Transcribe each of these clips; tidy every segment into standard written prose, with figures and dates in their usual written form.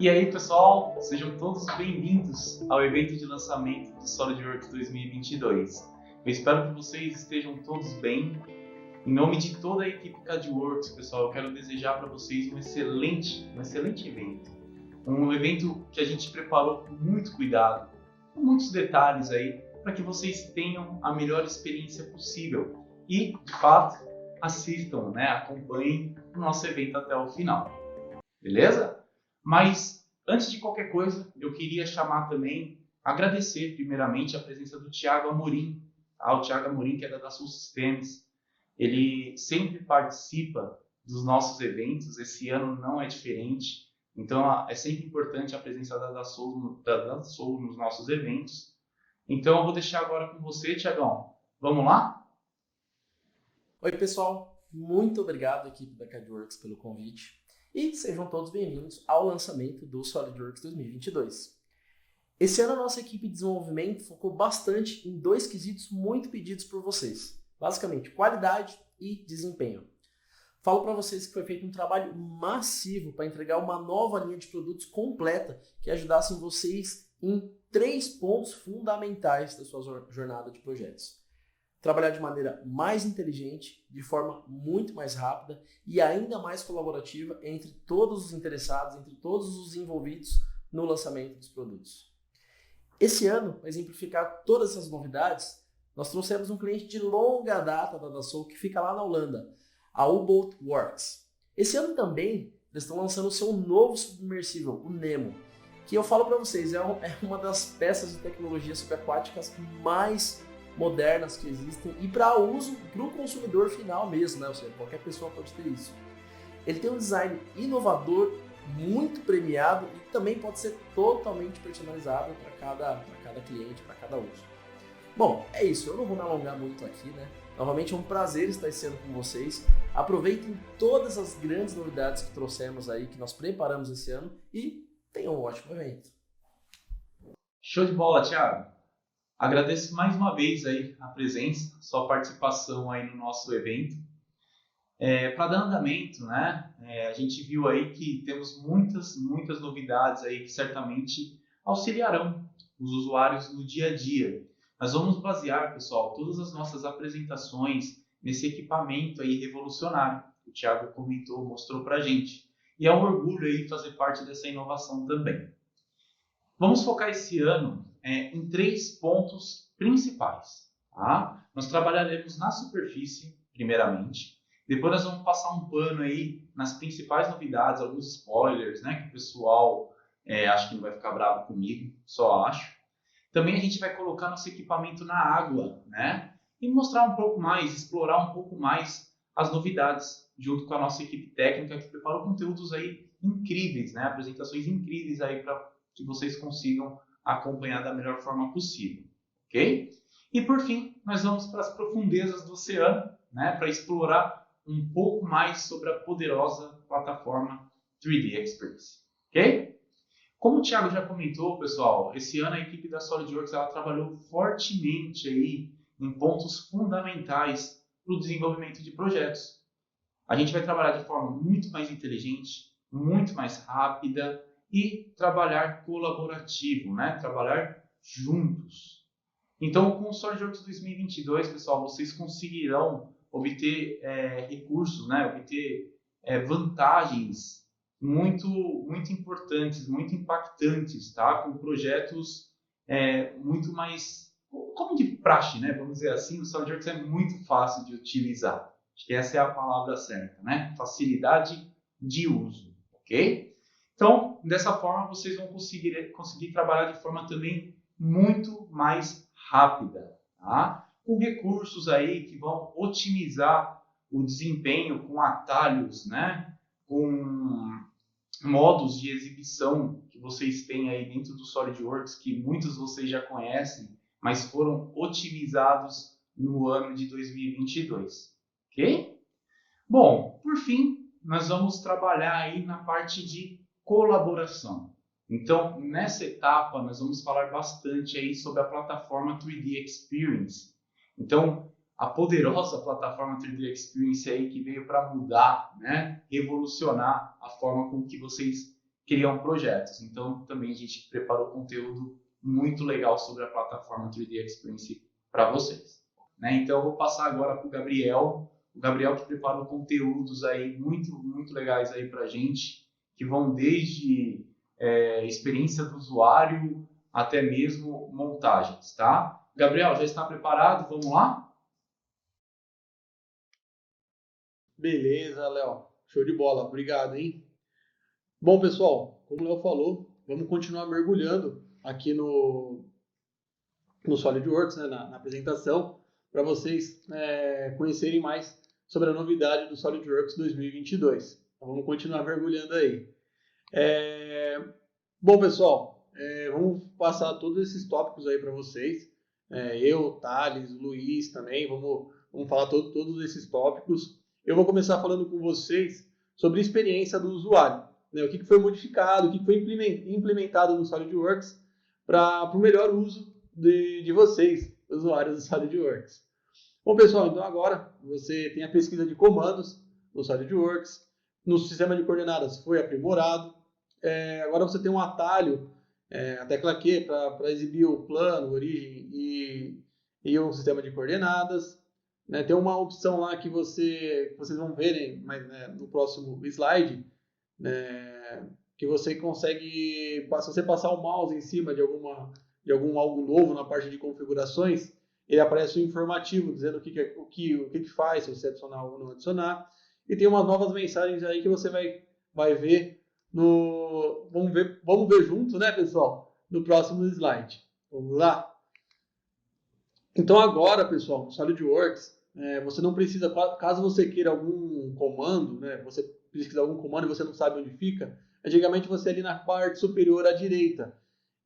E aí, pessoal, sejam todos bem-vindos ao evento de lançamento do SolidWorks 2022. Eu espero que vocês estejam todos bem. Em nome de toda a equipe CADWorks, pessoal, eu quero desejar para vocês um excelente evento. Um evento que a gente preparou com muito cuidado, com muitos detalhes aí, para que vocês tenham a melhor experiência possível e, de fato, assistam, acompanhem o nosso evento até o final. Beleza? Mas, antes de qualquer coisa, eu queria agradecer primeiramente a presença do Thiago Amorim, o Thiago Amorim, que é da Dassault Systems. Ele sempre participa dos nossos eventos, esse ano não é diferente, então é sempre importante a presença da Dassault nos nossos eventos. Então eu vou deixar agora com você, Thiagão. Vamos lá? Oi, pessoal. Muito obrigado, equipe da CADWorks, pelo convite. E sejam todos bem-vindos ao lançamento do SolidWorks 2022. Esse ano a nossa equipe de desenvolvimento focou bastante em dois quesitos muito pedidos por vocês. Basicamente, qualidade e desempenho. Falo para vocês que foi feito um trabalho massivo para entregar uma nova linha de produtos completa que ajudassem vocês em 3 pontos fundamentais da sua jornada de projetos. Trabalhar de maneira mais inteligente, de forma muito mais rápida e ainda mais colaborativa entre todos os interessados, entre todos os envolvidos no lançamento dos produtos. Esse ano, para exemplificar todas essas novidades, nós trouxemos um cliente de longa data da Dassault que fica lá na Holanda, a U-Boat Works. Esse ano também, eles estão lançando o seu novo submersível, o Nemo, que eu falo para vocês, é uma das peças de tecnologia subaquáticas mais modernas que existem e para uso para o consumidor final mesmo, né? Ou seja, qualquer pessoa pode ter isso. Ele tem um design inovador, muito premiado e também pode ser totalmente personalizável para cada cliente, para cada uso. Bom, é isso, eu não vou me alongar muito aqui, né? Novamente é um prazer estar esse ano com vocês. Aproveitem todas as grandes novidades que trouxemos aí, que nós preparamos esse ano e tenham um ótimo evento. Show de bola, Thiago! Agradeço mais uma vez aí a presença, a sua participação aí no nosso evento. Para dar andamento, a gente viu aí que temos muitas novidades aí que certamente auxiliarão os usuários no dia a dia. Nós vamos basear, pessoal, todas as nossas apresentações nesse equipamento aí revolucionário que o Thiago comentou, mostrou para a gente. E é um orgulho aí fazer parte dessa inovação também. Vamos focar esse ano em 3 pontos principais. Tá? Nós trabalharemos na superfície, primeiramente. Depois nós vamos passar um pano aí nas principais novidades, alguns spoilers, que o pessoal acho que não vai ficar bravo comigo, só acho. Também a gente vai colocar nosso equipamento na água, e mostrar um pouco mais, explorar um pouco mais as novidades, junto com a nossa equipe técnica que preparou conteúdos aí incríveis, apresentações incríveis aí para que vocês consigam acompanhar da melhor forma possível, ok? E por fim, nós vamos para as profundezas do oceano, para explorar um pouco mais sobre a poderosa plataforma 3D Experience, ok? Como o Thiago já comentou, pessoal, esse ano a equipe da SolidWorks ela trabalhou fortemente aí em pontos fundamentais para o desenvolvimento de projetos. A gente vai trabalhar de forma muito mais inteligente, muito mais rápida e trabalhar colaborativo, trabalhar juntos. Então, com o SolidWorks 2022, pessoal, vocês conseguirão obter recursos, obter vantagens muito importantes, muito impactantes, tá? Com projetos muito mais, como de praxe, vamos dizer assim, o SolidWorks é muito fácil de utilizar. Acho que essa é a palavra certa, Facilidade de uso, ok? Então, dessa forma, vocês vão conseguir trabalhar de forma também muito mais rápida, tá? Com recursos aí que vão otimizar o desempenho com atalhos, com modos de exibição que vocês têm aí dentro do SolidWorks, que muitos de vocês já conhecem, mas foram otimizados no ano de 2022, ok? Bom, por fim, nós vamos trabalhar aí na parte de colaboração. Então, nessa etapa, nós vamos falar bastante aí sobre a plataforma 3D Experience. Então, a poderosa plataforma 3D Experience aí que veio para mudar, revolucionar a forma com que vocês criam projetos. Então, também a gente preparou conteúdo muito legal sobre a plataforma 3D Experience para vocês. Né? Então, eu vou passar agora para o Gabriel que preparou conteúdos aí muito legais aí para a gente, que vão desde experiência do usuário até mesmo montagens, tá? Gabriel, já está preparado? Vamos lá? Beleza, Léo. Show de bola. Obrigado, hein? Bom, pessoal, como o Léo falou, vamos continuar mergulhando aqui no SolidWorks, né, na apresentação, para vocês conhecerem mais sobre a novidade do SolidWorks 2022. Então, vamos continuar mergulhando aí. Bom, pessoal, vamos passar todos esses tópicos aí para vocês. Eu, Thales, Luiz também, vamos falar todos esses tópicos. Eu vou começar falando com vocês sobre a experiência do usuário, né? O que foi modificado, o que foi implementado no SolidWorks para o melhor uso de vocês, usuários do SolidWorks. Bom, pessoal, então agora você tem a pesquisa de comandos no SolidWorks, no sistema de coordenadas foi aprimorado, agora você tem um atalho, a tecla Q, para exibir o plano, origem e o sistema de coordenadas. Né? Tem uma opção lá que vocês vão verem no próximo slide, né? Que você consegue, se você passar o mouse em cima de algum algo novo na parte de configurações, ele aparece um informativo dizendo o que faz, se você adicionar ou não adicionar. E tem umas novas mensagens aí que você vai ver vamos ver junto, né, pessoal? No próximo slide. Vamos lá? Então agora, pessoal, no SolidWorks, você não precisa, caso você queira algum comando, né, você pesquisar algum comando e você não sabe onde fica, antigamente você ali na parte superior à direita.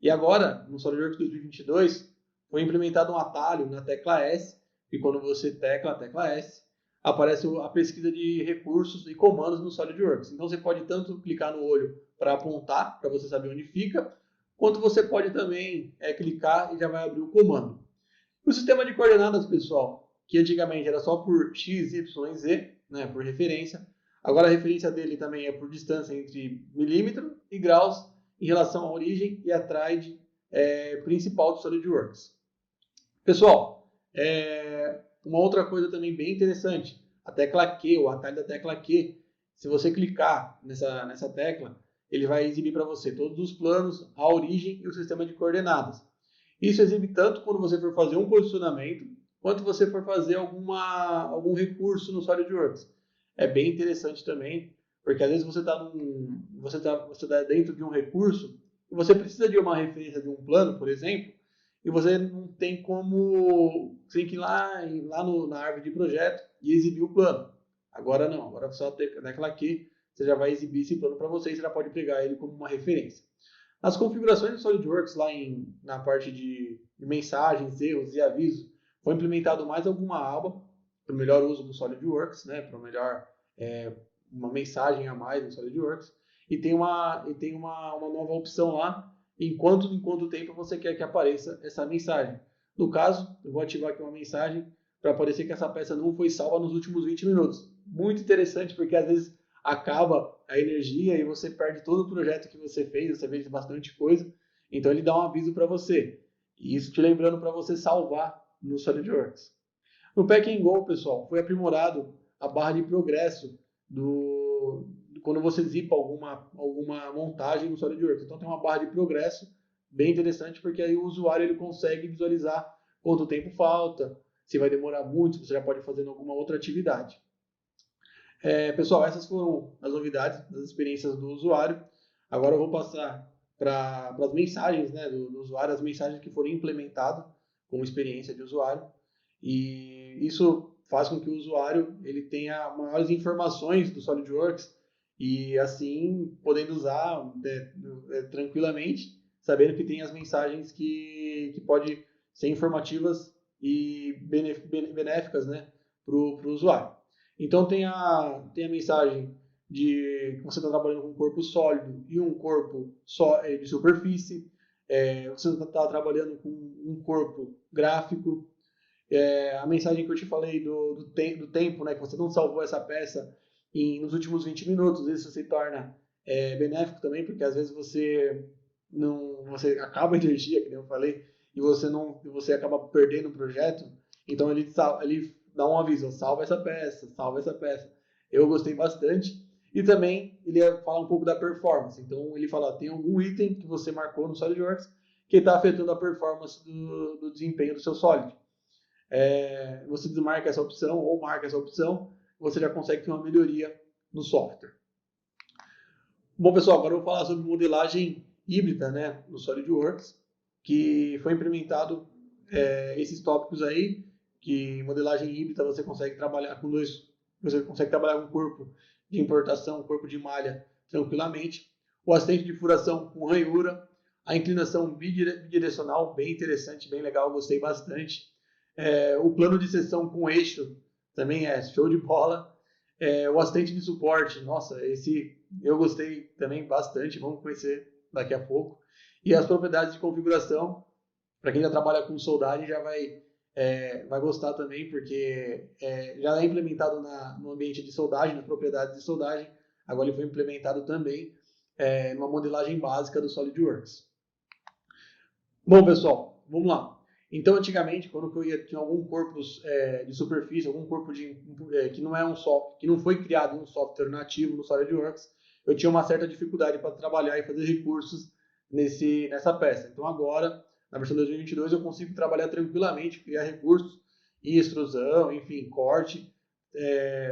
E agora, no SolidWorks 2022, foi implementado um atalho na tecla S, e quando você tecla a tecla S, aparece a pesquisa de recursos e comandos no SolidWorks. Então você pode tanto clicar no olho para apontar, para você saber onde fica, quanto você pode também clicar e já vai abrir o comando. O sistema de coordenadas, pessoal, que antigamente era só por x, y, z, né, por referência, agora a referência dele também é por distância entre milímetro e graus em relação à origem e à trade principal do SolidWorks. Pessoal, uma outra coisa também bem interessante, a tecla Q, o atalho da tecla Q, se você clicar nessa tecla, ele vai exibir para você todos os planos, a origem e o sistema de coordenadas. Isso exibe tanto quando você for fazer um posicionamento, quanto você for fazer algum recurso no SolidWorks. É bem interessante também, porque às vezes você está dentro de um recurso e você precisa de uma referência de um plano, por exemplo, e você não tem como, você tem que ir lá na árvore de projeto e exibir o plano. Agora não, agora só naquela aqui você já vai exibir esse plano para você e você já pode pegar ele como uma referência. As configurações do SolidWorks lá na parte de mensagens, erros e avisos, foi implementado mais alguma aba para o melhor uso do SolidWorks, né, para melhor uma mensagem a mais no SolidWorks, e tem uma nova opção lá, em quanto tempo você quer que apareça essa mensagem. No caso, eu vou ativar aqui uma mensagem para aparecer que essa peça não foi salva nos últimos 20 minutos. Muito interessante, porque às vezes acaba a energia e você perde todo o projeto que você fez, você fez bastante coisa, então ele dá um aviso para você. E isso te lembrando para você salvar no SolidWorks. No Pack and Go, pessoal, foi aprimorado a barra de progresso quando você zipa alguma montagem no SolidWorks. Então tem uma barra de progresso bem interessante, porque aí o usuário ele consegue visualizar quanto tempo falta, se vai demorar muito, se você já pode fazer alguma outra atividade. Pessoal, essas foram as novidades, as experiências do usuário. Agora eu vou passar para as mensagens, né, do usuário, as mensagens que foram implementadas como experiência de usuário. E isso faz com que o usuário ele tenha maiores informações do SolidWorks e assim podendo usar tranquilamente, sabendo que tem as mensagens que podem ser informativas e benéficas, né, para o usuário. Então tem a mensagem de que você está trabalhando com um corpo sólido e um corpo de superfície, você está trabalhando com um corpo gráfico, a mensagem que eu te falei do tempo, né, que você não salvou essa peça nos últimos 20 minutos, isso se torna é benéfico também, porque às vezes você acaba a energia, que nem eu falei, e você acaba perdendo o projeto. Então ele dá um aviso, salva essa peça, salva essa peça. Eu gostei bastante. E também ele fala um pouco da performance. Então ele fala, tem algum item que você marcou no SolidWorks que está afetando a performance do desempenho do seu Solid. Você desmarca essa opção ou marca essa opção, você já consegue ter uma melhoria no software. Bom, pessoal, agora eu vou falar sobre modelagem híbrida, né, no SolidWorks, que foi implementado esses tópicos aí, que modelagem híbrida você consegue trabalhar com um corpo de importação, um corpo de malha tranquilamente, o assistente de furação com ranhura, a inclinação bidirecional, bem interessante, bem legal, gostei bastante. O plano de seção com eixo também é show de bola. O assistente de suporte, nossa, esse eu gostei também bastante, vamos conhecer daqui a pouco. E as propriedades de configuração, para quem já trabalha com soldagem, já vai gostar também, porque já é implementado no ambiente de soldagem, nas propriedades de soldagem, agora ele foi implementado também numa modelagem básica do SolidWorks. Bom, pessoal, vamos lá. Então, antigamente, quando eu tinha algum corpo de superfície, algum corpo que não é que não foi criado em um software nativo no SolidWorks, eu tinha uma certa dificuldade para trabalhar e fazer recursos nessa peça. Então, agora, na versão 2022, eu consigo trabalhar tranquilamente, criar recursos e extrusão, enfim, corte,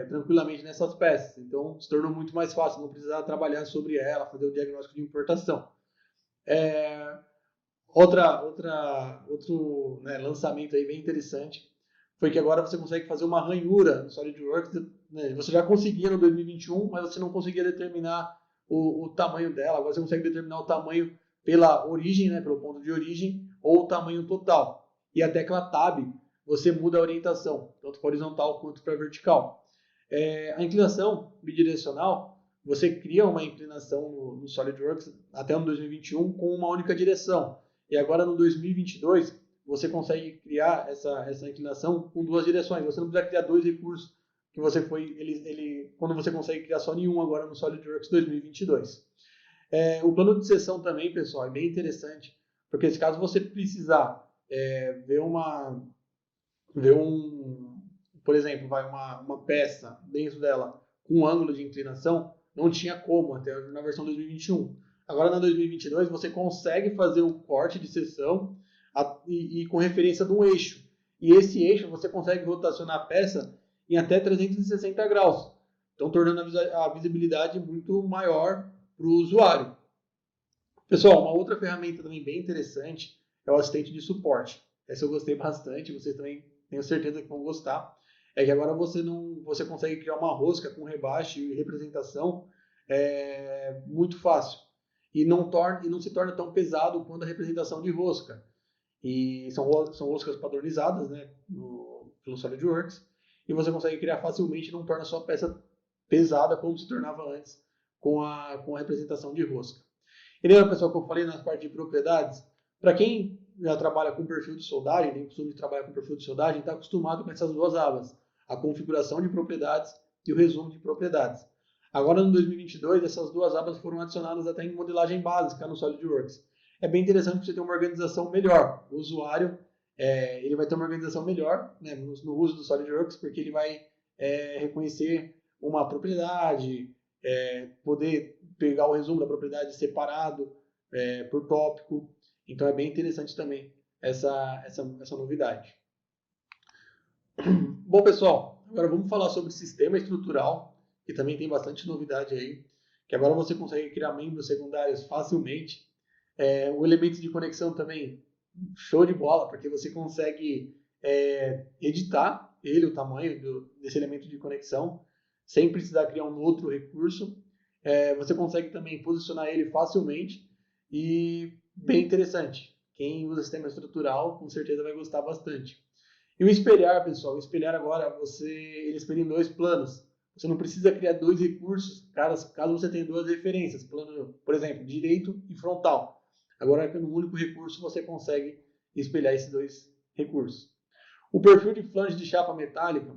tranquilamente nessas peças. Então, se tornou muito mais fácil, não precisar trabalhar sobre ela, fazer o diagnóstico de importação. Outro lançamento aí bem interessante foi que agora você consegue fazer uma ranhura no SolidWorks. Né? Você já conseguia no 2021, mas você não conseguia determinar o tamanho dela. Agora você consegue determinar o tamanho pela origem, né, pelo ponto de origem, ou o tamanho total. E a tecla Tab, você muda a orientação, tanto para horizontal quanto para vertical. A inclinação bidirecional, você cria uma inclinação no SolidWorks até no 2021 com uma única direção. E agora no 2022, você consegue criar essa inclinação com duas direções. Você não precisa criar dois recursos que você quando você consegue criar só nenhum agora no SolidWorks 2022. O plano de seção também, pessoal, é bem interessante, porque se caso você precisar por exemplo, uma peça dentro dela com um ângulo de inclinação, não tinha como até na versão 2021. Agora na 2022 você consegue fazer um corte de seção e com referência de um eixo. E esse eixo você consegue rotacionar a peça em até 360 graus. Então tornando a visibilidade muito maior para o usuário. Pessoal, uma outra ferramenta também bem interessante é o assistente de suporte. Essa eu gostei bastante, vocês também tenho certeza que vão gostar. É que agora você consegue criar uma rosca com rebaixo e representação muito fácil. E não se torna tão pesado quanto a representação de rosca. E são roscas padronizadas, né, pelo SolidWorks. E você consegue criar facilmente e não torna a sua peça pesada como se tornava antes com a representação de rosca. E lembra, pessoal, que eu falei nas partes de propriedades? Para quem já trabalha com perfil de soldagem, tem costume de trabalhar com perfil de soldagem, está acostumado com essas duas abas, a configuração de propriedades e o resumo de propriedades. Agora, no 2022, essas duas abas foram adicionadas até em modelagem básica no SolidWorks. É bem interessante porque você tem uma organização melhor. O usuário ele vai ter uma organização melhor, né, no uso do SolidWorks, porque ele vai reconhecer uma propriedade, poder pegar o resumo da propriedade separado por tópico. Então é bem interessante também essa novidade. Bom, pessoal, agora vamos falar sobre sistema estrutural, que também tem bastante novidade aí, que agora você consegue criar membros secundários facilmente. O elemento de conexão também, show de bola, porque você consegue editar o tamanho desse elemento de conexão, sem precisar criar um outro recurso. Você consegue também posicionar ele facilmente e bem interessante. Quem usa sistema estrutural com certeza vai gostar bastante. E o espelhar, pessoal, o espelhar agora ele espelha em dois planos. Você não precisa criar dois recursos caso você tenha duas referências, plano, por exemplo, direito e frontal. Agora, no único recurso, você consegue espelhar esses dois recursos. O perfil de flange de chapa metálica,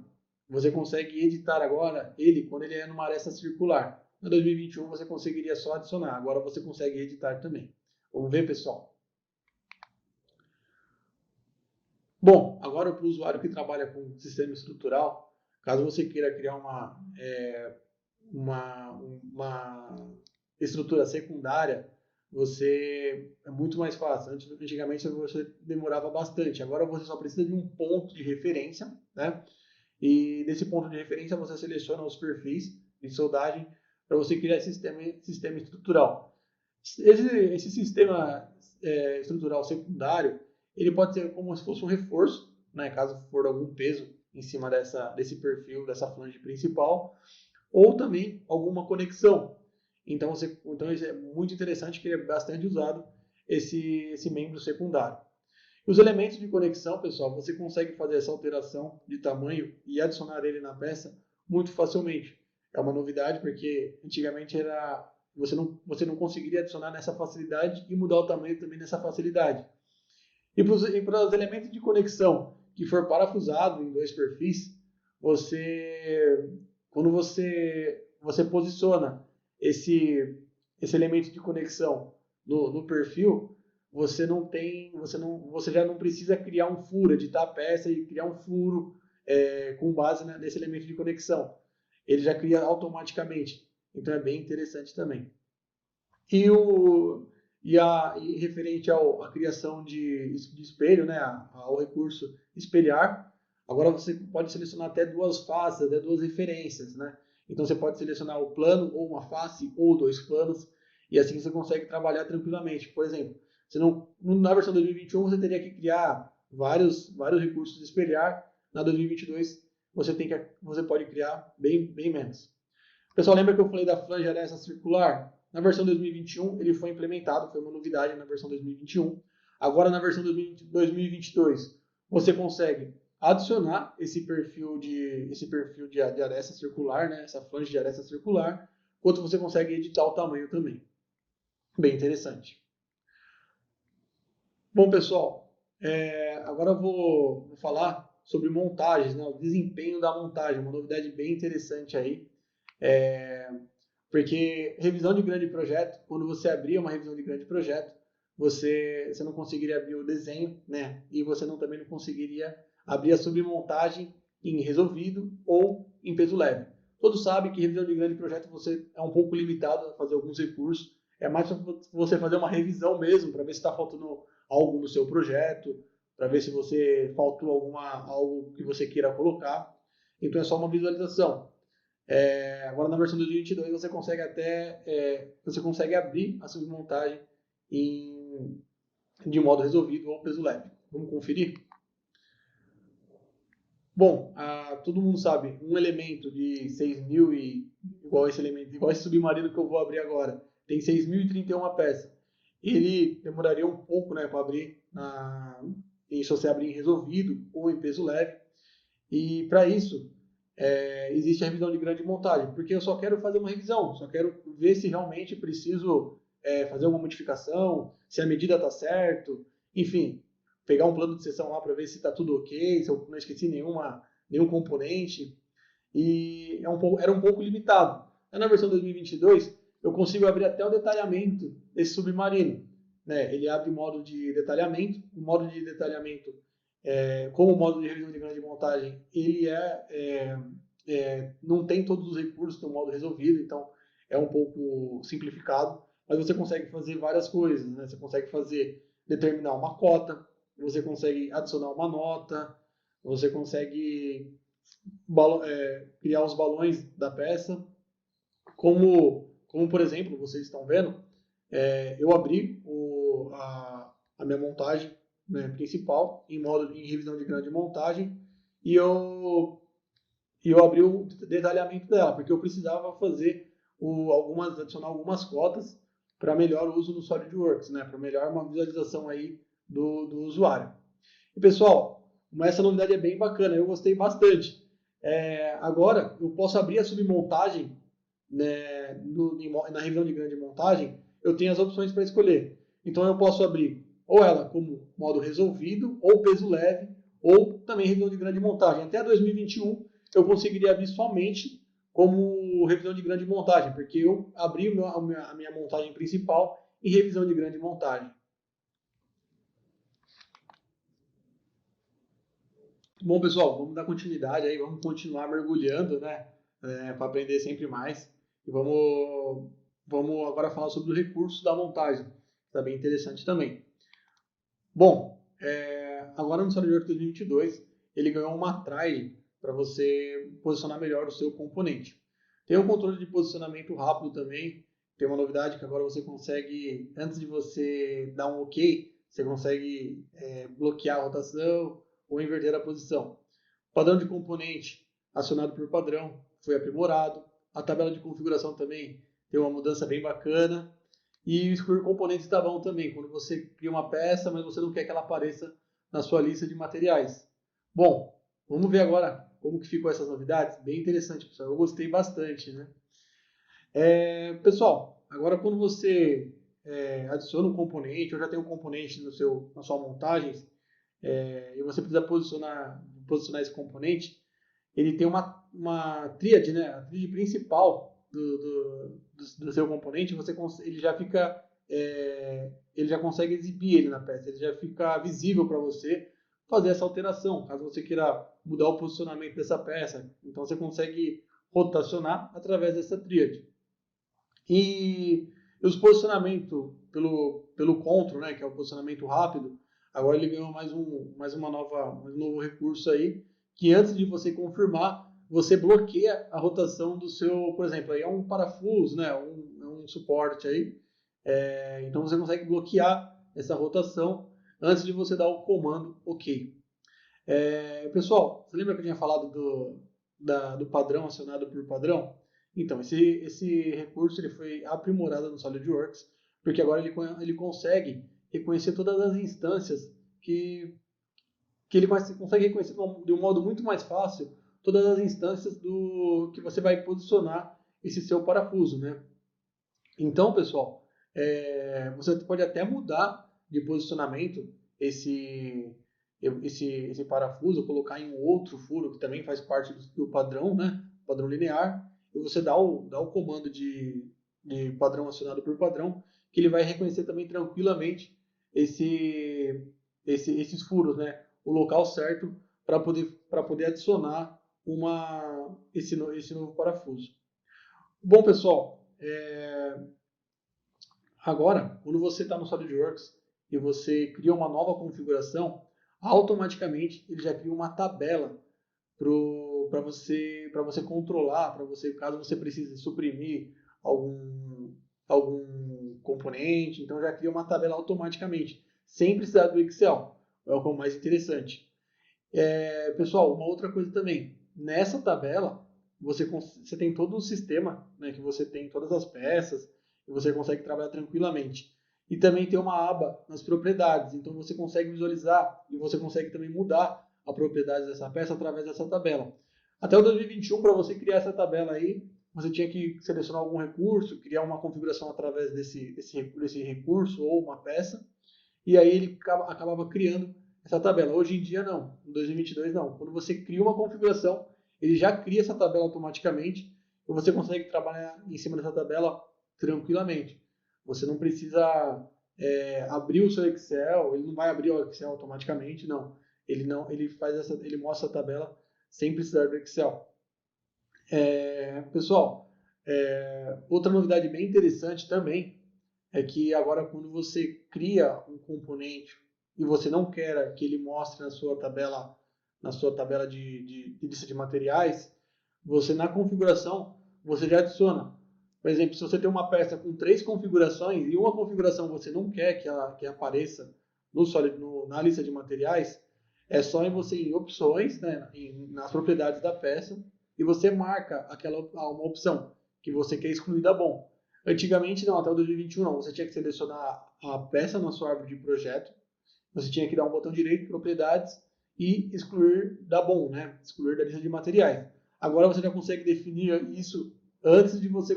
você consegue editar agora ele quando ele é numa aresta circular. na 2021 você conseguiria só adicionar. Agora você consegue editar também. Vamos ver, pessoal? Bom, agora para o usuário que trabalha com sistema estrutural, caso você queira criar uma estrutura secundária, é muito mais fácil. Antigamente você demorava bastante. Agora você só precisa de um ponto de referência, né? E desse ponto de referência você seleciona os perfis de soldagem para você criar esse sistema estrutural. Esse sistema estrutural secundário, ele pode ser como se fosse um reforço, né? Caso for algum peso em cima desse perfil, dessa flange principal, ou também alguma conexão. Então isso é muito interessante, que ele é bastante usado, esse membro secundário. Os elementos de conexão, pessoal, você consegue fazer essa alteração de tamanho e adicionar ele na peça muito facilmente. É uma novidade, porque antigamente você não conseguiria adicionar nessa facilidade e mudar o tamanho também nessa facilidade. E para os elementos de conexão que for parafusado em 2 perfis, quando você posiciona esse elemento de conexão no perfil, você já não precisa criar um furo, editar a peça e criar um furo com base nesse elemento de conexão. Ele já cria automaticamente. Então é bem interessante também. E referente à criação de espelho, né, ao recurso espelhar, agora você pode selecionar até 2 faces, até 2 referências, né? Então você pode selecionar o plano, ou uma face, ou 2 planos, e assim você consegue trabalhar tranquilamente. Por exemplo, na versão 2021 você teria que criar vários recursos de espelhar. Na 2022 você pode criar bem menos. Pessoal, lembra que eu falei da flange aresta circular? Na versão 2021 ele foi implementado, foi uma novidade na versão 2021. Agora na versão 2022 você consegue adicionar esse perfil de aresta circular, né? Essa flange de aresta circular, enquanto você consegue editar o tamanho também. Bem interessante. Bom, pessoal, agora eu vou falar sobre montagens, né? O desempenho da montagem, uma novidade bem interessante aí. Porque revisão de grande projeto, quando você abria uma revisão de grande projeto, você não conseguiria abrir o desenho, né? E você também não conseguiria abrir a submontagem em resolvido ou em peso leve. Todos sabem que revisão de grande projeto você é um pouco limitado a fazer alguns recursos. É mais para você fazer uma revisão mesmo, para ver se está faltando algo no seu projeto, para ver se faltou algo que você queira colocar. Então é só uma visualização. Agora na versão 2022 você consegue abrir a submontagem de modo resolvido ou peso leve. Vamos conferir? Bom, todo mundo sabe, um elemento de 6.000 igual esse submarino que eu vou abrir agora, tem 6.031 peças. Ele demoraria um pouco, né, para abrir se você abrir em resolvido ou em peso leve. E para isso existe a revisão de grande montagem, porque eu só quero fazer uma revisão, só quero ver se realmente preciso fazer alguma modificação, se a medida está certo, enfim, pegar um plano de seção lá para ver se está tudo ok, se eu não esqueci nenhum componente, e era um pouco limitado. Na versão 2022, eu consigo abrir até o detalhamento desse submarino. Né? Ele abre modo de detalhamento, o modo de detalhamento, como o modo de revisão de grande montagem, ele não tem todos os recursos do modo resolvido, então é um pouco simplificado, mas você consegue fazer várias coisas, né? Você consegue determinar uma cota, você consegue adicionar uma nota, você consegue criar os balões da peça, como por exemplo, vocês estão vendo, eu abri a minha montagem, né, principal em revisão de grande montagem, e eu abri o detalhamento dela, porque eu precisava adicionar algumas cotas para melhor uso no SolidWorks, né, para melhor uma visualização aí do usuário. E pessoal, essa novidade é bem bacana, eu gostei bastante. Agora eu posso abrir a submontagem, né, na revisão de grande montagem, eu tenho as opções para escolher. Então eu posso abrir ou ela como modo resolvido, ou peso leve, ou também revisão de grande montagem. Até 2021 eu conseguiria abrir somente como revisão de grande montagem, porque eu abri a minha montagem principal em revisão de grande montagem. Bom, pessoal, vamos dar continuidade aí, vamos continuar mergulhando, né, para aprender sempre mais. E vamos agora falar sobre o recurso da montagem, que está bem interessante também. Bom, agora no SolidWorks 2022, ele ganhou uma try para você posicionar melhor o seu componente. Tem um controle de posicionamento rápido também. Tem uma novidade que agora você consegue, antes de você dar um OK, você consegue bloquear a rotação ou inverter a posição. O padrão de componente acionado por padrão foi aprimorado. A tabela de configuração também tem uma mudança bem bacana. E excluir componentes está bom também, quando você cria uma peça, mas você não quer que ela apareça na sua lista de materiais. Bom, vamos ver agora como que ficou essas novidades. Bem interessante, pessoal. Eu gostei bastante, né? Pessoal, agora quando você adiciona um componente, ou já tem um componente na sua montagem, e você precisa posicionar esse componente, ele tem uma tríade, né? A tríade principal do seu componente, ele já fica, ele já consegue exibir ele na peça, ele já fica visível para você fazer essa alteração, caso você queira mudar o posicionamento dessa peça. Então você consegue rotacionar através dessa tríade. E os posicionamentos pelo control, né, que é o posicionamento rápido, agora ele ganhou mais um novo recurso aí, que antes de você confirmar, você bloqueia a rotação do seu, por exemplo, aí é um parafuso, né, um suporte aí, então você consegue bloquear essa rotação antes de você dar o comando OK. Pessoal, você lembra que eu tinha falado do padrão acionado por padrão? Então, esse recurso ele foi aprimorado no SolidWorks, porque agora ele consegue reconhecer todas as instâncias que ele consegue reconhecer de um modo muito mais fácil todas as instâncias que você vai posicionar esse seu parafuso, né? Então, pessoal, você pode até mudar de posicionamento esse parafuso, colocar em um outro furo que também faz parte do padrão, né? Padrão linear, e você dá o comando de padrão acionado por padrão, que ele vai reconhecer também tranquilamente esses furos, né? O local certo para poder adicionar esse novo parafuso. Bom, pessoal, agora, quando você está no SolidWorks e você cria uma nova configuração, automaticamente ele já cria uma tabela para você controlar, caso você precise suprimir algum componente, então já cria uma tabela automaticamente, sem precisar do Excel. É o mais interessante. Pessoal, uma outra coisa também, nessa tabela você tem todo o sistema, né, que você tem todas as peças e você consegue trabalhar tranquilamente. E também tem uma aba nas propriedades, então você consegue visualizar e você consegue também mudar a propriedade dessa peça através dessa tabela. Até o 2021, para você criar essa tabela aí, você tinha que selecionar algum recurso, criar uma configuração através desse recurso ou uma peça, e aí ele acabava criando essa tabela. Hoje em dia não, em 2022 não. Quando você cria uma configuração, ele já cria essa tabela automaticamente e você consegue trabalhar em cima dessa tabela tranquilamente. Você não precisa abrir o seu Excel, ele não vai abrir o Excel automaticamente, não. Ele mostra a tabela sem precisar do Excel. Pessoal, outra novidade bem interessante também é que agora quando você cria um componente e você não quer que ele mostre na sua tabela de lista de materiais, você na configuração você já adiciona. Por exemplo, se você tem uma peça com 3 configurações e uma configuração você não quer que apareça na lista de materiais, é só você ir em opções, né, nas propriedades da peça, e você marca uma opção que você quer excluir da BOM. Antigamente não, até o 2021 não, você tinha que selecionar a peça na sua árvore de projeto, você tinha que dar um botão direito, propriedades, e excluir da BOM, né, excluir da lista de materiais. Agora você já consegue definir isso antes de você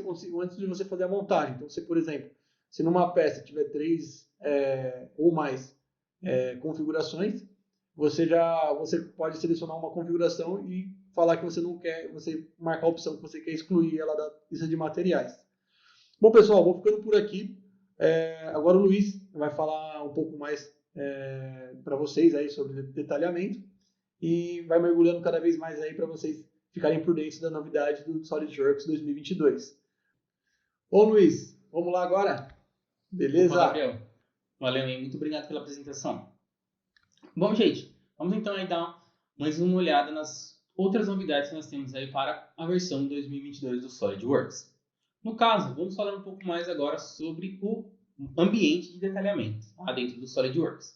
fazer a montagem. Então, por exemplo, se numa peça tiver 3 ou mais configurações, você pode selecionar uma configuração e falar que você não quer, você marcar a opção que você quer excluir ela da lista de materiais. Bom, pessoal, vou ficando por aqui. Agora o Luiz vai falar um pouco mais para vocês aí sobre detalhamento e vai mergulhando cada vez mais aí para vocês ficarem por dentro da novidade do SolidWorks 2022. Bom, Luiz, vamos lá agora? Beleza? Opa, Gabriel. Valeu, hein? Muito obrigado pela apresentação. Bom, gente, vamos então aí dar mais uma olhada nas outras novidades que nós temos aí para a versão 2022 do SolidWorks. No caso, vamos falar um pouco mais agora sobre o ambiente de detalhamento dentro do SolidWorks.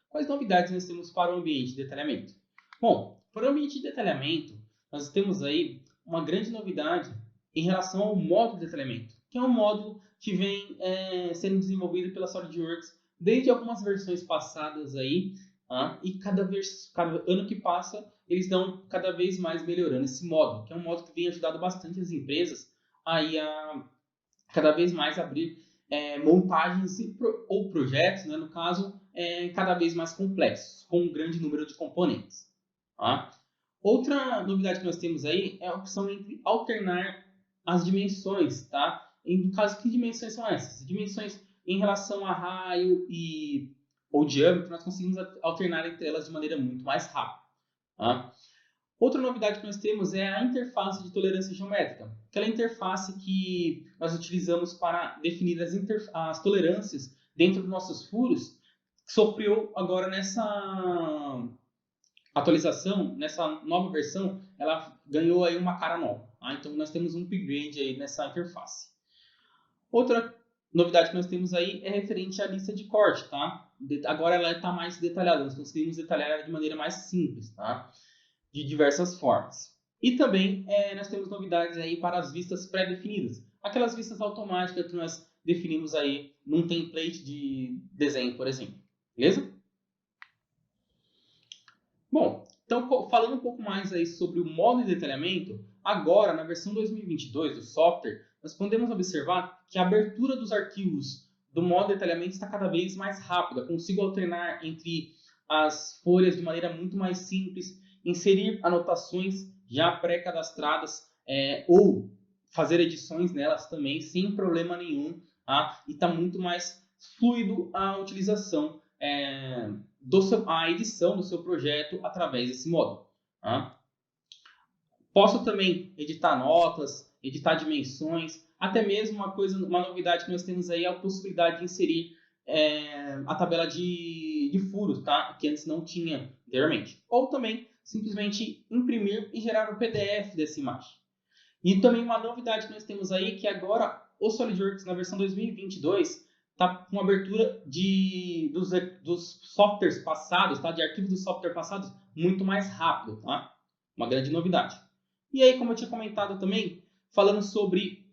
Quais novidades nós temos para o ambiente de detalhamento? Bom, para o ambiente de detalhamento, nós temos aí uma grande novidade em relação ao módulo de detalhamento, que é um módulo que vem sendo desenvolvido pela SolidWorks desde algumas versões passadas aí, e cada ano que passa, eles estão cada vez mais melhorando esse módulo, que é um módulo que vem ajudando bastante as empresas aí a cada vez mais abrir montagens ou projetos, né, no caso, cada vez mais complexos, com um grande número de componentes. Outra novidade que nós temos aí é a opção entre alternar as dimensões, tá? No caso, que dimensões são essas? Dimensões em relação a raio ou diâmetro, nós conseguimos alternar entre elas de maneira muito mais rápida. Outra novidade que nós temos é a interface de tolerância geométrica, aquela interface que nós utilizamos para definir as tolerâncias dentro dos nossos furos, que sofreu agora nessa atualização, nessa nova versão, ela ganhou aí uma cara nova. Então nós temos um upgrade aí nessa interface. Outra novidade que nós temos aí é referente à lista de corte, tá? Agora ela está mais detalhada, nós conseguimos detalhar ela de maneira mais simples, tá? De diversas formas. E também nós temos novidades aí para as vistas pré-definidas, aquelas vistas automáticas que nós definimos aí num template de desenho, por exemplo. Beleza? Bom, então falando um pouco mais aí sobre o módulo de detalhamento, agora na versão 2022 do software, nós podemos observar que a abertura dos arquivos do módulo de detalhamento está cada vez mais rápida. Consigo alternar entre as folhas de maneira muito mais simples, inserir anotações já pré-cadastradas ou fazer edições nelas também sem problema nenhum, e está muito mais fluido a utilização a edição do seu projeto através desse módulo. Posso também editar notas, editar dimensões, até mesmo uma novidade que nós temos aí é a possibilidade de inserir a tabela de furos, tá? Que antes não tinha anteriormente. Ou também simplesmente imprimir e gerar um PDF dessa imagem. E também uma novidade que nós temos aí que agora o SolidWorks na versão 2022 está com abertura dos softwares passados, tá? De arquivos dos softwares passados muito mais rápido, tá? Uma grande novidade. E aí, como eu tinha comentado também, falando sobre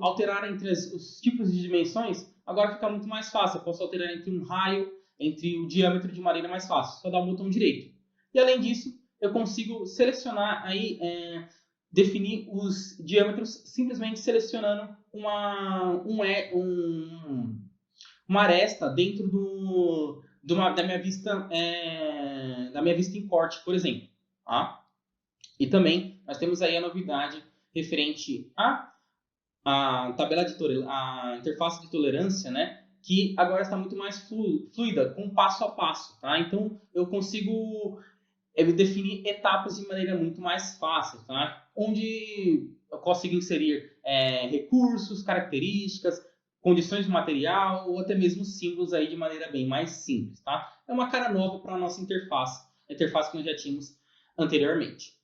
alterar entre os tipos de dimensões, agora fica muito mais fácil. Eu posso alterar entre um raio, entre o diâmetro de maneira mais fácil. Só dar o botão direito. E além disso, eu consigo selecionar aí, definir os diâmetros simplesmente selecionando uma aresta dentro da minha vista em corte, por exemplo. E também nós temos aí a novidade referente à tabela a interface de tolerância, né? Que agora está muito mais fluida, com passo a passo, tá? Então eu consigo definir etapas de maneira muito mais fácil, tá? Onde eu consigo inserir recursos, características, condições do material ou até mesmo símbolos aí de maneira bem mais simples, tá? É uma cara nova para a nossa interface, a interface que nós já tínhamos anteriormente.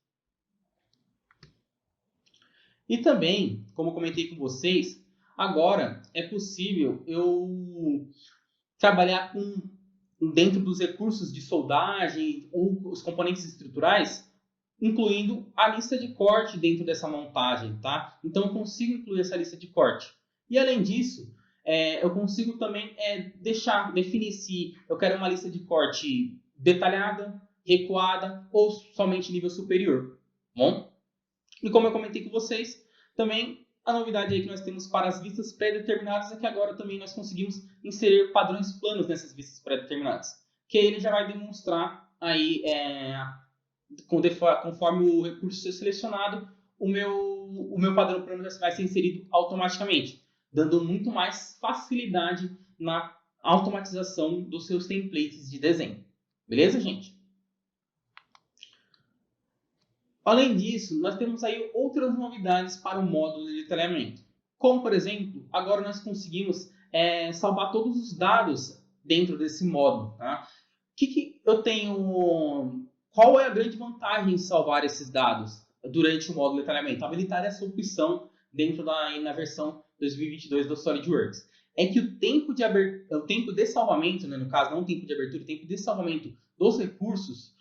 E também, como eu comentei com vocês, agora é possível eu trabalhar dentro dos recursos de soldagem ou os componentes estruturais, incluindo a lista de corte dentro dessa montagem, tá? Então eu consigo incluir essa lista de corte. E além disso, eu consigo também definir se eu quero uma lista de corte detalhada, recuada ou somente nível superior. Bom? E como eu comentei com vocês, também a novidade aí que nós temos para as vistas pré-determinadas é que agora também nós conseguimos inserir padrões planos nessas vistas pré-determinadas. Que aí ele já vai demonstrar aí conforme o recurso ser selecionado, o meu padrão plano vai ser inserido automaticamente, dando muito mais facilidade na automatização dos seus templates de desenho. Beleza, gente? Além disso, nós temos aí outras novidades para o módulo de detalhamento. Como, por exemplo, agora nós conseguimos salvar todos os dados dentro desse módulo. Tá? Que eu tenho? Qual é a grande vantagem em salvar esses dados durante o módulo de detalhamento? Habilitar essa opção dentro na versão 2022 do SolidWorks. É que o tempo de salvamento, né, no caso, não o tempo de abertura, o tempo de salvamento dos recursos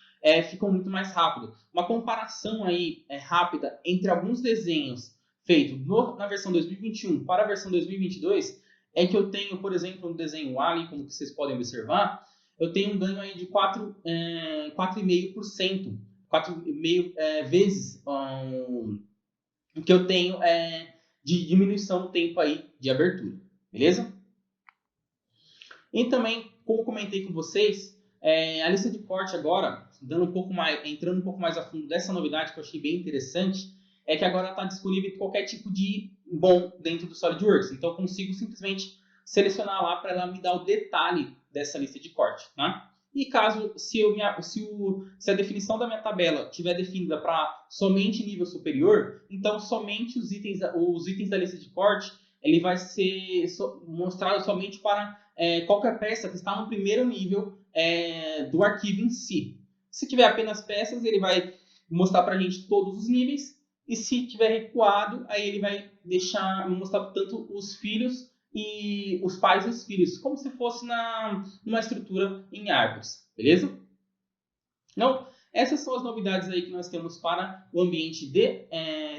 ficou muito mais rápido. Uma comparação aí rápida entre alguns desenhos feitos na versão 2021 para a versão 2022 é que eu tenho, por exemplo, no desenho Ali, como vocês podem observar, eu tenho um ganho aí de 4,5%, 4,5 vezes o que eu tenho de diminuição do tempo aí de abertura, beleza? E também, como comentei com vocês, a lista de corte agora, entrando um pouco mais a fundo dessa novidade que eu achei bem interessante, é que agora está disponível qualquer tipo de BOM dentro do SolidWorks. Então eu consigo simplesmente selecionar lá para ela me dar o detalhe dessa lista de corte. Tá? E caso, se a definição da minha tabela estiver definida para somente nível superior, então somente os itens da lista de corte ele vai ser mostrado somente para qualquer peça que está no primeiro nível do arquivo em si. Se tiver apenas peças, ele vai mostrar para a gente todos os níveis. E se tiver recuado, aí ele vai mostrar tanto os filhos e os pais e os filhos, como se fosse numa estrutura em árvores, beleza? Então, essas são as novidades aí que nós temos para o ambiente de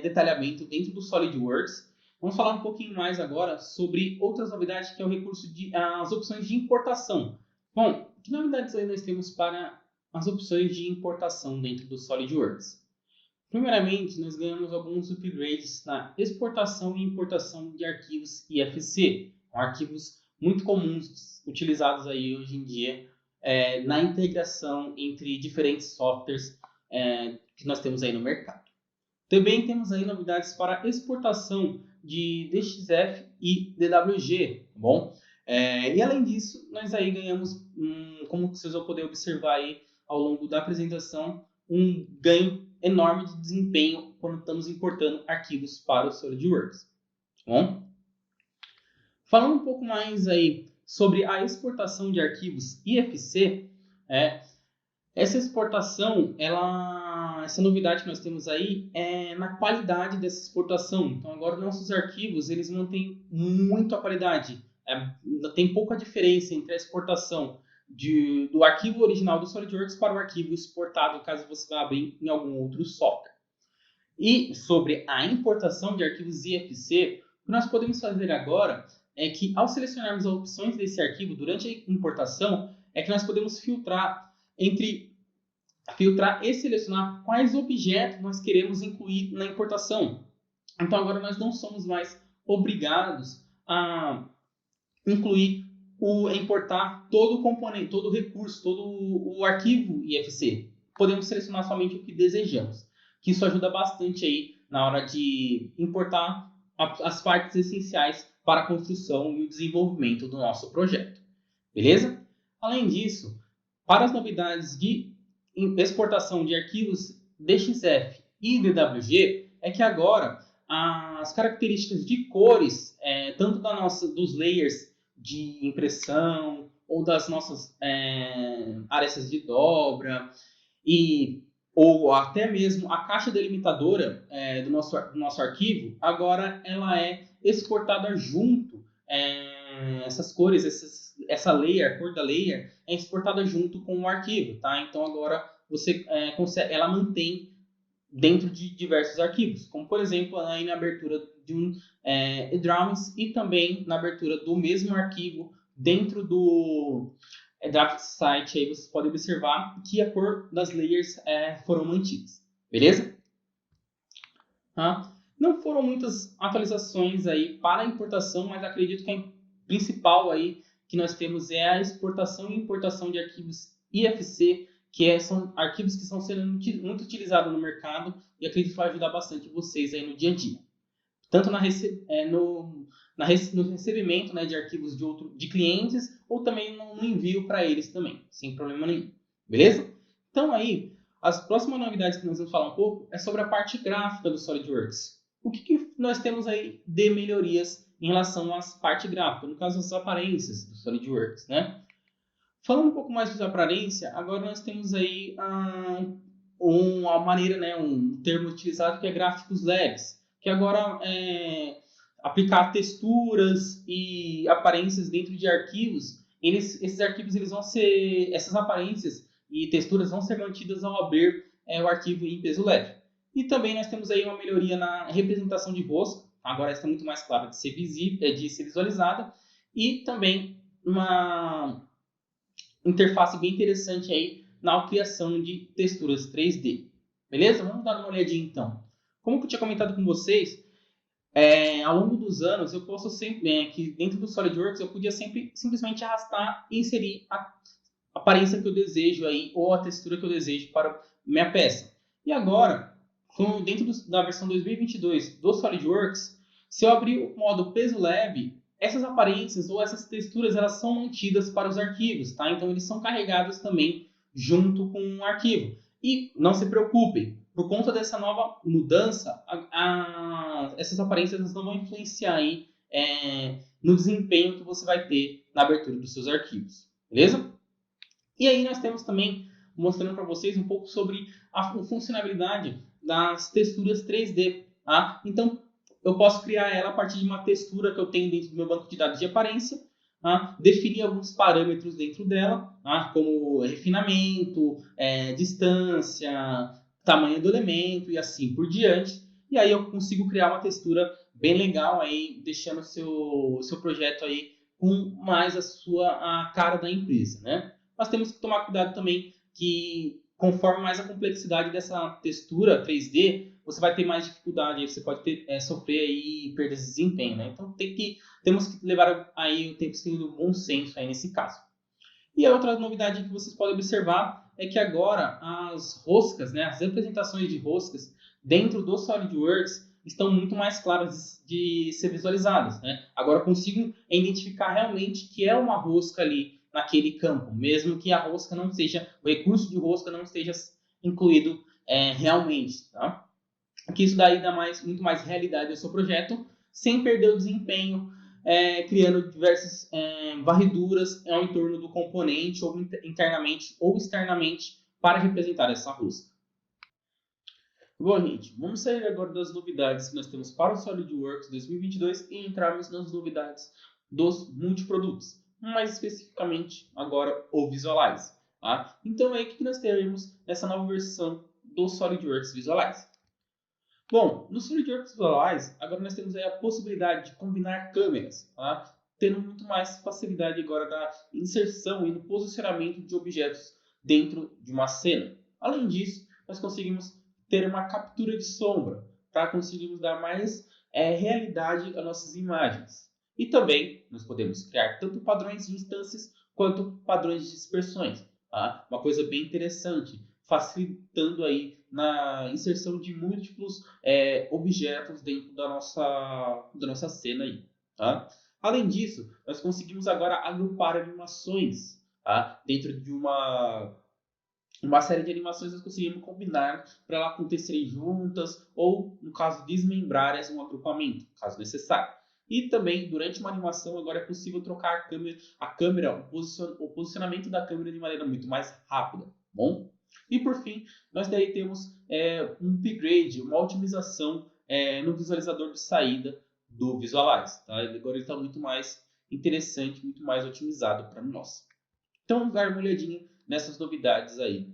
detalhamento dentro do SolidWorks. Vamos falar um pouquinho mais agora sobre outras novidades, que é o recurso as opções de importação. Bom, que novidades aí nós temos para as opções de importação dentro do SolidWorks? Primeiramente, nós ganhamos alguns upgrades na exportação e importação de arquivos IFC, arquivos muito comuns utilizados aí hoje em dia na integração entre diferentes softwares que nós temos aí no mercado. Também temos aí novidades para exportação de DXF e DWG, tá bom? E além disso, nós aí ganhamos, como vocês vão poder observar aí ao longo da apresentação, um ganho enorme de desempenho quando estamos importando arquivos para o SolidWorks. Tá bom? Falando um pouco mais aí sobre a exportação de arquivos IFC, essa exportação, essa novidade que nós temos aí é na qualidade dessa exportação. Então agora nossos arquivos eles mantêm muito a qualidade. Tem pouca diferença entre a exportação do arquivo original do SolidWorks para o arquivo exportado, caso você vá abrir em algum outro software. E sobre a importação de arquivos IFC, o que nós podemos fazer agora é que, ao selecionarmos as opções desse arquivo durante a importação, é que nós podemos filtrar e selecionar quais objetos nós queremos incluir na importação. Então agora nós não somos mais obrigados a importar todo o componente, todo o recurso, todo o arquivo IFC. Podemos selecionar somente o que desejamos, que isso ajuda bastante aí na hora de importar as partes essenciais para a construção e o desenvolvimento do nosso projeto. Beleza? Além disso, para as novidades de exportação de arquivos DXF e DWG, é que agora as características de cores, tanto dos layers de impressão ou das nossas arestas de dobra ou até mesmo a caixa delimitadora do nosso arquivo, agora ela é exportada junto. Essas cores, essa layer, a cor da layer, é exportada junto com o arquivo, tá? Então agora ela mantém dentro de diversos arquivos, como por exemplo aí na abertura de um drawings e também na abertura do mesmo arquivo dentro do draft site. Aí vocês podem observar que a cor das layers foram mantidas, beleza? Não foram muitas atualizações aí para a importação, mas acredito que a principal aí que nós temos é a exportação e importação de arquivos IFC, que são arquivos que estão sendo muito utilizados no mercado e acredito que vai ajudar bastante vocês aí no dia a dia. Tanto no recebimento, né, de arquivos de clientes ou também no envio para eles também, sem problema nenhum. Beleza? Então aí, as próximas novidades que nós vamos falar um pouco é sobre a parte gráfica do SolidWorks. O que nós temos aí de melhorias em relação à parte gráfica, no caso as aparências do SolidWorks, né? Falando um pouco mais sobre aparência, agora nós temos aí uma maneira, né, um termo utilizado que é gráficos leves, que agora aplicar texturas e aparências dentro de arquivos, esses arquivos eles vão ser, essas aparências e texturas vão ser mantidas ao abrir o arquivo em peso leve. E também nós temos aí uma melhoria na representação de rosto, agora está muito mais clara de ser visualizada, e também uma interface bem interessante aí na criação de texturas 3D. Beleza? Vamos dar uma olhadinha então. Como eu tinha comentado com vocês, ao longo dos anos eu posso sempre, que dentro do SolidWorks eu podia simplesmente arrastar e inserir a aparência que eu desejo aí ou a textura que eu desejo para minha peça. E agora, dentro da versão 2022 do SolidWorks, se eu abrir o modo peso leve, essas aparências ou essas texturas elas são mantidas para os arquivos, tá? Então eles são carregados também junto com o arquivo. E não se preocupem, por conta dessa nova mudança, essas aparências não vão influenciar aí, no desempenho que você vai ter na abertura dos seus arquivos, beleza? E aí nós temos também mostrando para vocês um pouco sobre a funcionalidade das texturas 3D, tá? Então eu posso criar ela a partir de uma textura que eu tenho dentro do meu banco de dados de aparência, tá? Definir alguns parâmetros dentro dela, tá? Como refinamento, distância, tamanho do elemento e assim por diante. E aí eu consigo criar uma textura bem legal aí, deixando o seu projeto aí com mais a cara da empresa, né? Mas temos que tomar cuidado também que conforme mais a complexidade dessa textura 3D, você vai ter mais dificuldade, você pode sofrer aí perdas de desempenho, né? Então temos que levar aí, tem que ter um bom senso aí nesse caso. E a outra novidade que vocês podem observar é que agora as roscas, né, as representações de roscas dentro do SolidWorks estão muito mais claras de ser visualizadas, né? Agora eu consigo identificar realmente que é uma rosca ali naquele campo, mesmo que a rosca não seja, o recurso de rosca não esteja incluído realmente, tá? Que isso daí dá muito mais realidade ao seu projeto, sem perder o desempenho, criando diversas varreduras ao entorno do componente, ou internamente ou externamente, para representar essa rosca. Bom, gente, vamos sair agora das novidades que nós temos para o SolidWorks 2022 e entrarmos nas novidades dos multiprodutos, mais especificamente agora o Visualize. Tá? Então, aí o que nós teremos nessa nova versão do SolidWorks Visualize? Bom, no SolidWorks Visualize, agora nós temos aí a possibilidade de combinar câmeras, tá? Tendo muito mais facilidade agora da inserção e no posicionamento de objetos dentro de uma cena. Além disso, nós conseguimos ter uma captura de sombra, para conseguirmos dar mais realidade às nossas imagens. E também nós podemos criar tanto padrões de instâncias quanto padrões de dispersões. Tá? Uma coisa bem interessante, facilitando aí na inserção de múltiplos objetos dentro da nossa cena aí, tá? Além disso, nós conseguimos agora agrupar animações, tá? Dentro de uma série de animações nós conseguimos combinar para elas acontecerem juntas ou, no caso, desmembrar um agrupamento, caso necessário. E também, durante uma animação, agora é possível trocar o posicionamento da câmera de maneira muito mais rápida, bom? E por fim, nós daí temos um upgrade, uma otimização no visualizador de saída do Visualize. Tá? Agora ele está muito mais interessante, muito mais otimizado para nós. Então vamos dar uma olhadinha nessas novidades aí.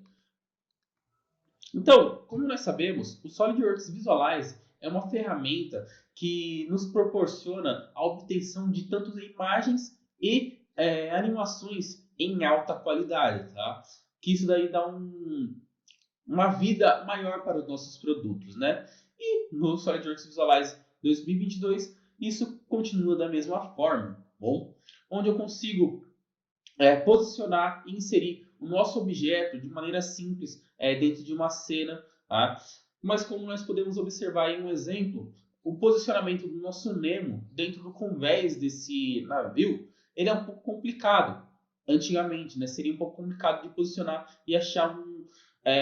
Então, como nós sabemos, o SolidWorks Visualize é uma ferramenta que nos proporciona a obtenção de tanto imagens e animações em alta qualidade, tá? Que isso daí dá uma vida maior para os nossos produtos, né? E no SolidWorks Visualize 2022, isso continua da mesma forma, bom? Onde eu consigo posicionar e inserir o nosso objeto de maneira simples dentro de uma cena, tá? Mas como nós podemos observar em um exemplo, o posicionamento do nosso Nemo dentro do convés desse navio, ele é um pouco complicado. Antigamente, né? Seria um pouco complicado de posicionar e achar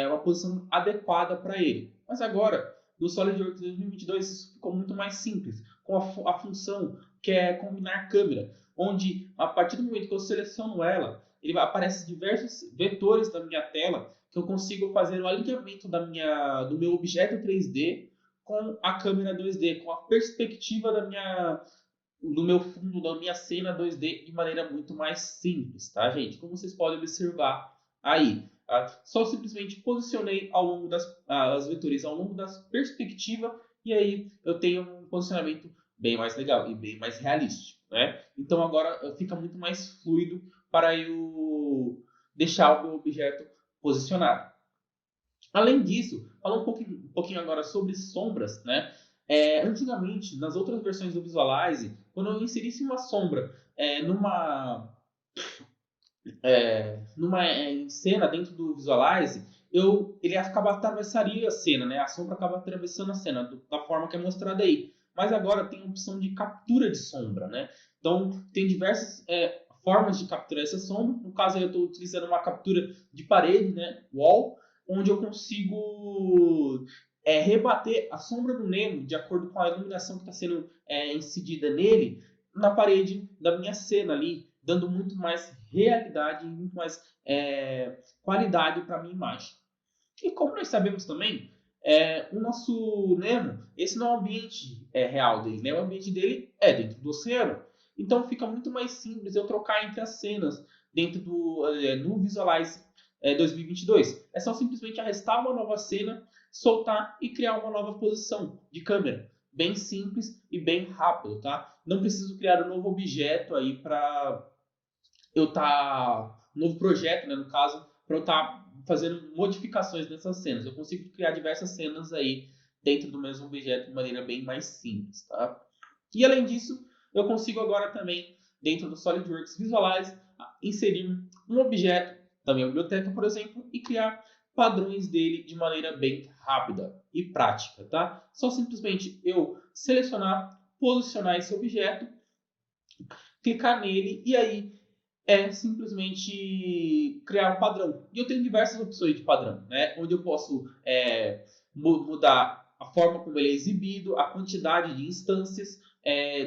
uma posição adequada para ele. Mas agora, no SolidWorks 2022, isso ficou muito mais simples, com a função que é combinar câmera, onde a partir do momento que eu seleciono ela, ele aparece diversos vetores da minha tela que eu consigo fazer o alinhamento do meu objeto 3D com a câmera 2D, com a perspectiva do meu fundo, da minha cena 2D de maneira muito mais simples, tá, gente? Como vocês podem observar aí. Tá? Só simplesmente posicionei ao longo as vetores ao longo das perspectivas e aí eu tenho um posicionamento bem mais legal e bem mais realístico, né? Então agora fica muito mais fluido para eu deixar o meu objeto posicionado. Além disso, falando um pouquinho agora sobre sombras, né? Antigamente, nas outras versões do Visualize, quando eu inserisse uma sombra numa cena dentro do Visualize, ele atravessaria a cena, né? A sombra acaba atravessando a cena da forma que é mostrada aí. Mas agora tem a opção de captura de sombra, né? Então, tem diversas formas de capturar essa sombra. No caso, eu estou utilizando uma captura de parede, né? Wall, onde eu consigo rebater a sombra do Nemo de acordo com a iluminação que está sendo incidida nele na parede da minha cena ali, dando muito mais realidade e muito mais qualidade para a minha imagem. E como nós sabemos também, o nosso Nemo, esse não é o ambiente real dele, né? O ambiente dele é dentro do oceano. Então fica muito mais simples eu trocar entre as cenas dentro no Visualize 2022. É só simplesmente arrastar uma nova cena, soltar e criar uma nova posição de câmera. Bem simples e bem rápido, tá? Não preciso criar um novo objeto aí para eu estar novo projeto, né, no caso, para eu estar fazendo modificações nessas cenas. Eu consigo criar diversas cenas aí dentro do mesmo objeto de maneira bem mais simples, tá? E além disso, eu consigo agora também, dentro do SolidWorks Visualize, inserir um objeto da minha biblioteca, por exemplo, e criar padrões dele de maneira bem rápida e prática, tá? Só simplesmente eu selecionar, posicionar esse objeto, clicar nele e aí simplesmente criar um padrão. E eu tenho diversas opções de padrão, né? Onde eu posso mudar a forma como ele é exibido, a quantidade de instâncias,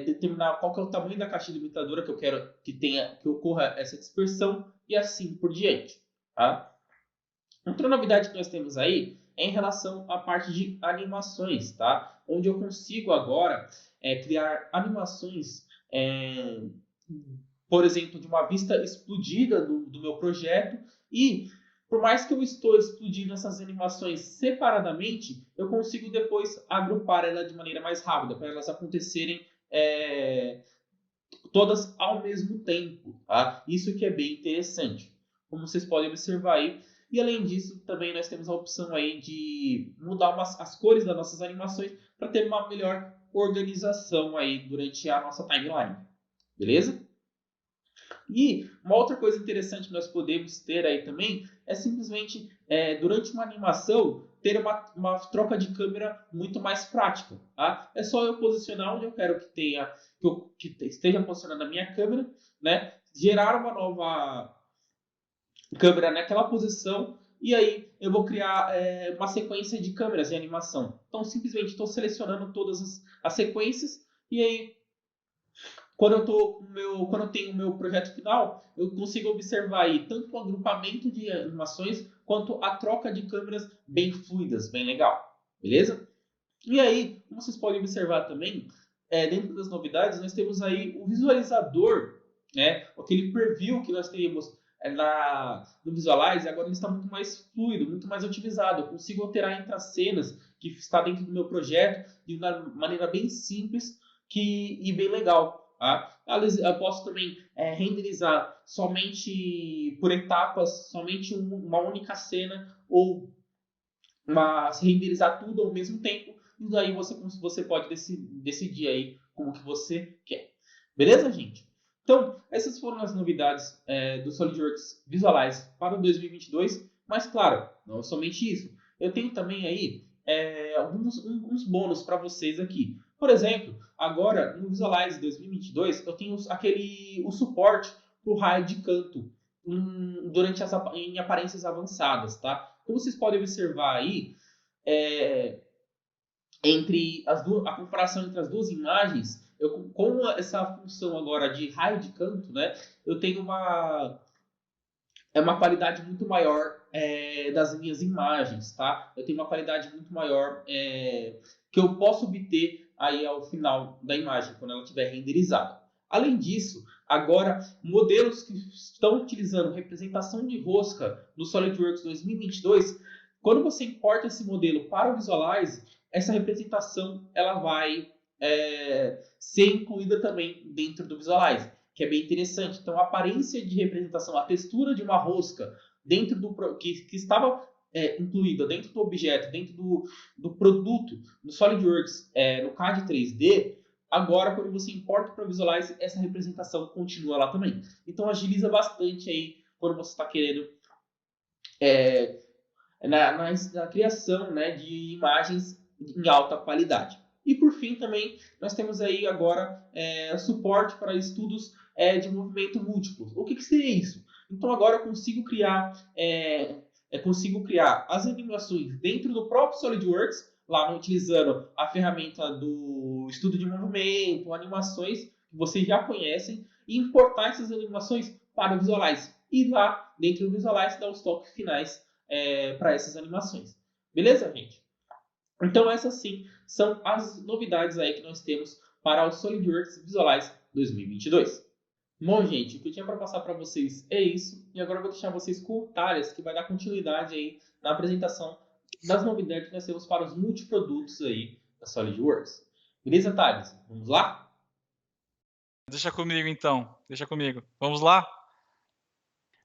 determinar qual que é o tamanho da caixa limitadora que eu quero que ocorra essa dispersão e assim por diante. Tá? Outra novidade que nós temos aí é em relação à parte de animações, tá? Onde eu consigo agora criar animações por exemplo, de uma vista explodida do meu projeto e por mais que eu estou explodindo essas animações separadamente, eu consigo depois agrupar elas de maneira mais rápida, para elas acontecerem todas ao mesmo tempo, tá? Isso que é bem interessante, como vocês podem observar aí. E além disso, também nós temos a opção aí de mudar as cores das nossas animações para ter uma melhor organização aí durante a nossa timeline, beleza? E uma outra coisa interessante que nós podemos ter aí também é simplesmente, durante uma animação, ter uma troca de câmera muito mais prática. Tá? É só eu posicionar onde eu quero que esteja posicionada a minha câmera, né? Gerar uma nova câmera naquela posição e aí eu vou criar uma sequência de câmeras de animação. Então, simplesmente estou selecionando todas as sequências e aí quando eu tenho o meu projeto final, eu consigo observar aí tanto o agrupamento de animações quanto a troca de câmeras bem fluidas, bem legal, beleza? E aí, como vocês podem observar também, dentro das novidades, nós temos aí o visualizador, né? Aquele preview que nós temos no Visualize, agora ele está muito mais fluido, muito mais otimizado. Eu consigo alterar entre as cenas que está dentro do meu projeto de uma maneira bem simples e bem legal. Tá? Eu posso também renderizar somente por etapas, somente uma única cena, ou renderizar tudo ao mesmo tempo, e daí você pode decidir aí como que você quer. Beleza, gente? Então, essas foram as novidades do SolidWorks Visualize para o 2022, mas claro, não é somente isso. Eu tenho também aí uns bônus para vocês aqui. Por exemplo, agora no Visualize 2022 eu tenho o suporte para o raio de canto em aparências avançadas, tá? Como vocês podem observar aí, a comparação entre as duas imagens, com essa função agora de raio de canto, né, eu tenho uma qualidade muito maior das minhas imagens, tá? Eu tenho uma qualidade muito maior que eu posso obter aí ao final da imagem, quando ela estiver renderizada. Além disso, agora, modelos que estão utilizando representação de rosca no SolidWorks 2022, quando você importa esse modelo para o Visualize, essa representação ela vai ser incluída também dentro do Visualize, que é bem interessante. Então, a aparência de representação, a textura de uma rosca dentro que estava incluída dentro do objeto, dentro do produto, no SolidWorks, no CAD 3D, agora, quando você importa para o Visualize, essa representação continua lá também. Então, agiliza bastante aí quando você está querendo na criação, né, de imagens em alta qualidade. E por fim também nós temos aí agora suporte para estudos de movimento múltiplo. O que seria isso? Então agora eu consigo criar as animações dentro do próprio SolidWorks, lá utilizando a ferramenta do estudo de movimento, animações que vocês já conhecem, e importar essas animações para o Visualize. E lá dentro do Visualize dar os toques finais para essas animações. Beleza, gente? Então essas sim são as novidades aí que nós temos para o SolidWorks Visualize 2022. Bom, gente, o que eu tinha para passar para vocês é isso. E agora eu vou deixar vocês com o Thales, que vai dar continuidade aí na apresentação das novidades que nós temos para os multiprodutos aí da SolidWorks. Beleza, Thales? Vamos lá? Deixa comigo então, deixa comigo. Vamos lá?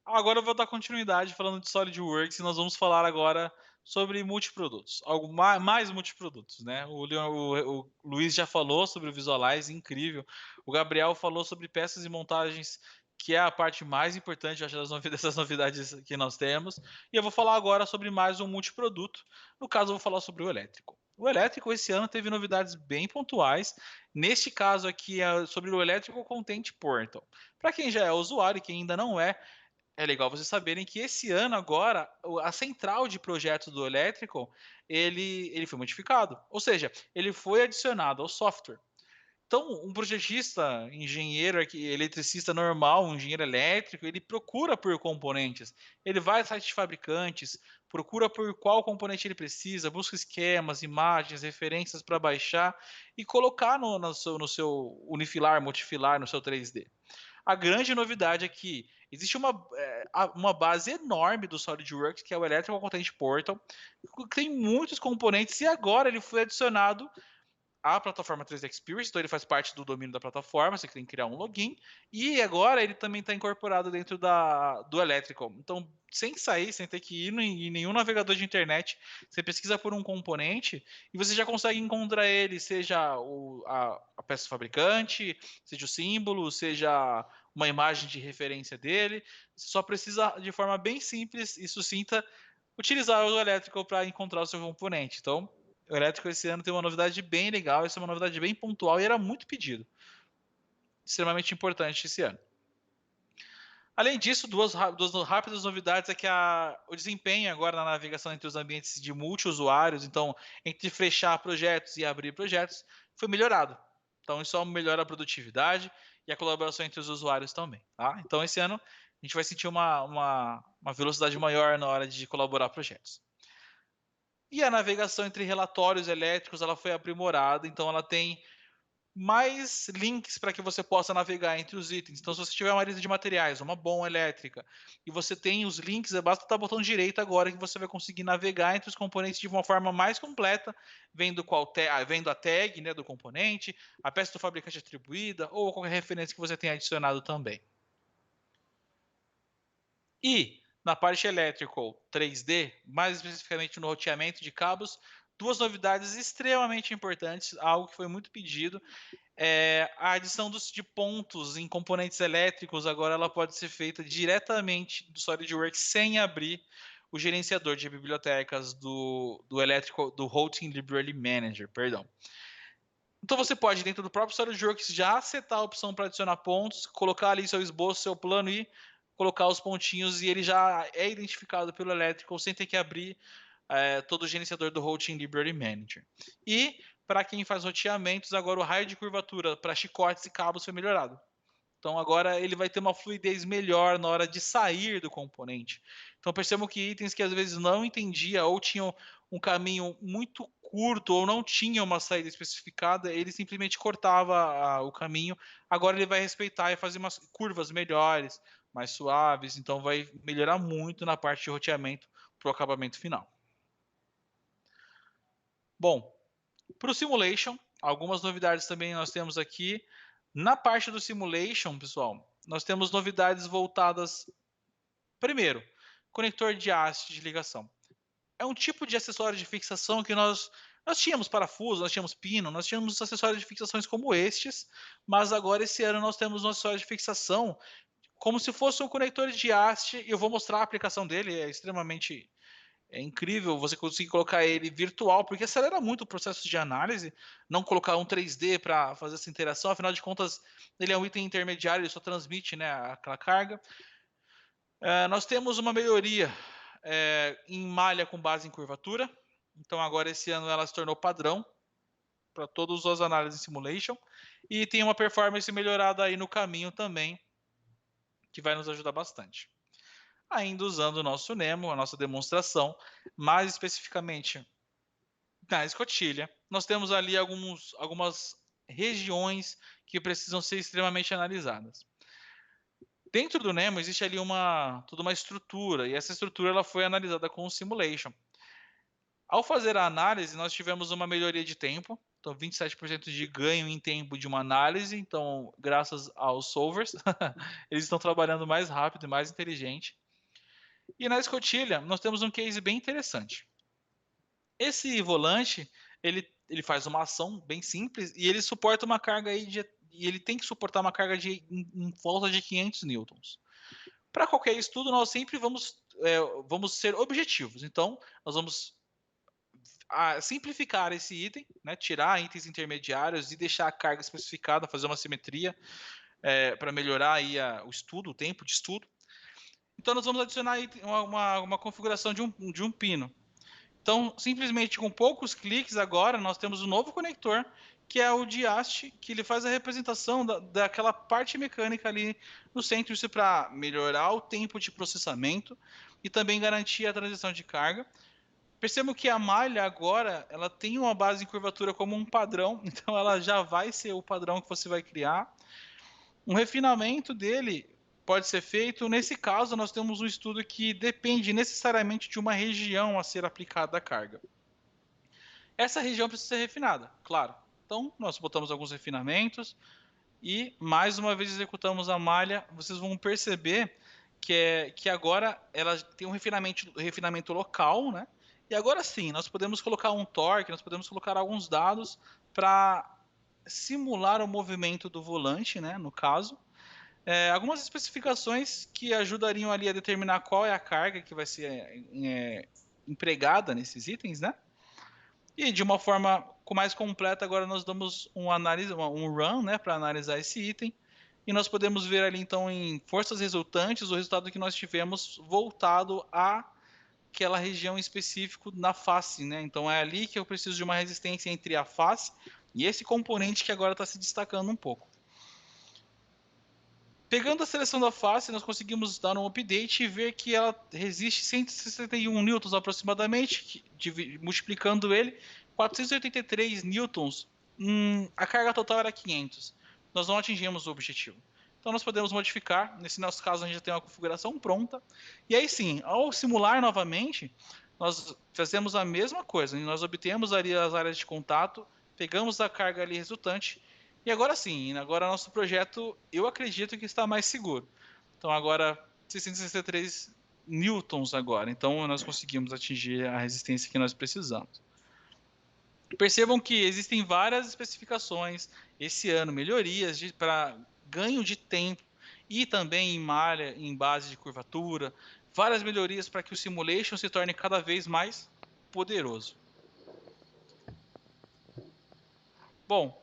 Agora eu vou dar continuidade falando de SolidWorks e nós vamos falar agora sobre multiprodutos, algo mais multiprodutos, né? O Luiz já falou sobre o Visualize, incrível. O Gabriel falou sobre peças e montagens, que é a parte mais importante, eu acho, dessas novidades que nós temos. E eu vou falar agora sobre mais um multiproduto. No caso, eu vou falar sobre o elétrico. O elétrico esse ano teve novidades bem pontuais. Neste caso aqui é sobre o elétrico Content Portal. Para quem já é usuário e quem ainda não é legal vocês saberem que esse ano agora a central de projetos do Electrical ele foi modificado, ou seja, ele foi adicionado ao software. Então, um projetista, engenheiro, eletricista normal, um engenheiro elétrico, ele procura por componentes. Ele vai a sites de fabricantes, procura por qual componente ele precisa, busca esquemas, imagens, referências para baixar e colocar no seu unifilar, multifilar, no seu 3D. A grande novidade é que existe uma base enorme do SolidWorks, que é o Electrical Content Portal, que tem muitos componentes e agora ele foi adicionado à plataforma 3D Experience, então ele faz parte do domínio da plataforma, você tem que criar um login, e agora ele também está incorporado dentro do Electrical. Então, sem sair, sem ter que ir em nenhum navegador de internet, você pesquisa por um componente e você já consegue encontrar ele, seja a peça fabricante, seja o símbolo, seja uma imagem de referência dele. Você só precisa, de forma bem simples e sucinta, utilizar o Electrical para encontrar o seu componente. Então, o elétrico esse ano tem uma novidade bem legal, essa é uma novidade bem pontual e era muito pedido. Extremamente importante esse ano. Além disso, duas rápidas novidades é que o desempenho agora na navegação entre os ambientes de multiusuários, então entre fechar projetos e abrir projetos, foi melhorado. Então isso melhora a produtividade e a colaboração entre os usuários também. Tá? Então esse ano a gente vai sentir uma velocidade maior na hora de colaborar projetos. E a navegação entre relatórios elétricos ela foi aprimorada, então ela tem mais links para que você possa navegar entre os itens. Então, se você tiver uma lista de materiais, uma bomba elétrica, e você tem os links, basta estar botão direito agora que você vai conseguir navegar entre os componentes de uma forma mais completa, vendo a tag, né, do componente, a peça do fabricante atribuída ou qualquer referência que você tenha adicionado também. E na parte elétrica 3D, mais especificamente no roteamento de cabos, duas novidades extremamente importantes, algo que foi muito pedido. A adição de pontos em componentes elétricos agora ela pode ser feita diretamente do SolidWorks sem abrir o gerenciador de bibliotecas do Routing Library Manager, perdão. Então você pode, dentro do próprio SolidWorks, já setar a opção para adicionar pontos, colocar ali seu esboço, seu plano e colocar os pontinhos, e ele já é identificado pelo Electrical sem ter que abrir todo o gerenciador do Routing Library Manager. E, para quem faz roteamentos, agora o raio de curvatura para chicotes e cabos foi melhorado. Então agora ele vai ter uma fluidez melhor na hora de sair do componente. Então percebam que itens que às vezes não entendia ou tinham um caminho muito curto ou não tinha uma saída especificada, ele simplesmente cortava o caminho. Agora ele vai respeitar e fazer umas curvas melhores, mais suaves. Então vai melhorar muito na parte de roteamento para o acabamento final. Bom, para o Simulation, algumas novidades também nós temos aqui. Na parte do Simulation, pessoal, nós temos novidades voltadas. Primeiro, conector de haste de ligação. É um tipo de acessório de fixação que nós tínhamos parafuso, nós tínhamos pino, nós tínhamos acessórios de fixações como estes, mas agora esse ano nós temos um acessório de fixação como se fosse um conector de haste. Eu vou mostrar a aplicação dele, é extremamente incrível você conseguir colocar ele virtual, porque acelera muito o processo de análise, não colocar um 3D para fazer essa interação, afinal de contas, ele é um item intermediário, ele só transmite, né, aquela carga. Nós temos uma melhoria em malha com base em curvatura, então agora esse ano ela se tornou padrão para todas as análises em Simulation, e tem uma performance melhorada aí no caminho também, que vai nos ajudar bastante. Ainda usando o nosso Nemo, a nossa demonstração, mais especificamente na escotilha, nós temos ali algumas regiões que precisam ser extremamente analisadas. Dentro do Nemo existe ali toda uma estrutura, e essa estrutura ela foi analisada com o Simulation. Ao fazer a análise, nós tivemos uma melhoria de tempo, então 27% de ganho em tempo de uma análise, então graças aos solvers, eles estão trabalhando mais rápido e mais inteligente. E na escotilha, nós temos um case bem interessante. Esse volante, ele faz uma ação bem simples e ele suporta uma carga aí e ele tem que suportar uma carga em volta de 500 newtons. Para qualquer estudo, nós sempre vamos ser objetivos. Então, nós vamos simplificar esse item, né, tirar itens intermediários e deixar a carga especificada, fazer uma simetria para melhorar aí o estudo, o tempo de estudo. Então, nós vamos adicionar uma configuração de um pino. Então, simplesmente com poucos cliques agora, nós temos um novo conector, que é o de haste, que ele faz a representação daquela parte mecânica ali no centro, isso para melhorar o tempo de processamento e também garantir a transição de carga. Percebam que a malha agora, ela tem uma base em curvatura como um padrão, então ela já vai ser o padrão que você vai criar. Um refinamento dele pode ser feito. Nesse caso, nós temos um estudo que depende necessariamente de uma região a ser aplicada a carga. Essa região precisa ser refinada, claro. Então, nós botamos alguns refinamentos e, mais uma vez, executamos a malha. Vocês vão perceber que agora ela tem um refinamento local, né? E agora sim, nós podemos colocar um torque, nós podemos colocar alguns dados para simular o movimento do volante, né, no caso. Algumas especificações que ajudariam ali a determinar qual é a carga que vai ser empregada nesses itens, né? E de uma forma mais completa, agora nós damos um run, né, para analisar esse item. E nós podemos ver ali, então, em forças resultantes, o resultado que nós tivemos voltado àquela região específica na face, né? Então é ali que eu preciso de uma resistência entre a face e esse componente que agora está se destacando um pouco. Pegando a seleção da face, nós conseguimos dar um update e ver que ela resiste 161 newtons aproximadamente, multiplicando ele, 483 newtons, a carga total era 500. Nós não atingimos o objetivo. Então nós podemos modificar, nesse nosso caso a gente já tem uma configuração pronta, e aí sim, ao simular novamente, nós fazemos a mesma coisa, nós obtemos ali as áreas de contato, pegamos a carga ali resultante, e agora sim, agora nosso projeto, eu acredito que está mais seguro. Então agora 663 newtons agora, então nós conseguimos atingir a resistência que nós precisamos. Percebam que existem várias especificações esse ano, melhorias para ganho de tempo e também em malha, em base de curvatura, várias melhorias para que o simulation se torne cada vez mais poderoso. Bom,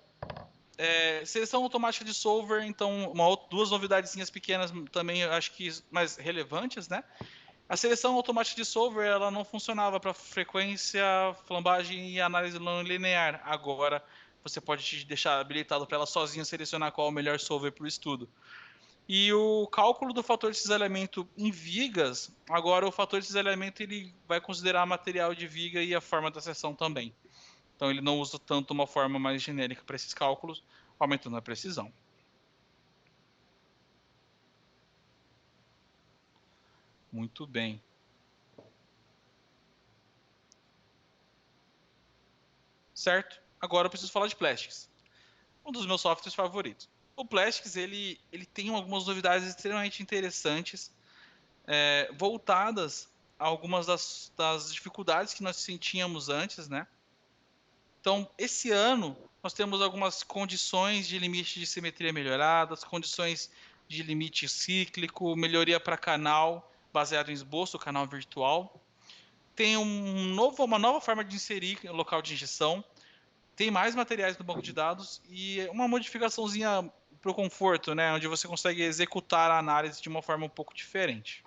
seleção automática de solver, então duas novidadezinhas pequenas também, eu acho que mais relevantes, né? A seleção automática de solver ela não funcionava para frequência, flambagem e análise não linear. Agora você pode deixar habilitado para ela sozinha selecionar qual é o melhor solver para o estudo. E o cálculo do fator de cisalhamento em vigas, agora o fator de cisalhamento ele vai considerar material de viga e a forma da seção também. Então ele não usa tanto uma forma mais genérica para esses cálculos, aumentando a precisão. Muito bem. Certo? Agora eu preciso falar de Plastics. Um dos meus softwares favoritos. O Plastics ele tem algumas novidades extremamente interessantes, voltadas a algumas das dificuldades que nós sentíamos antes, né? Então, esse ano, nós temos algumas condições de limite de simetria melhoradas, condições de limite cíclico, melhoria para canal, baseado em esboço, canal virtual. Tem uma nova forma de inserir local de injeção. Tem mais materiais no banco de dados e uma modificaçãozinha para o conforto, né? Onde você consegue executar a análise de uma forma um pouco diferente.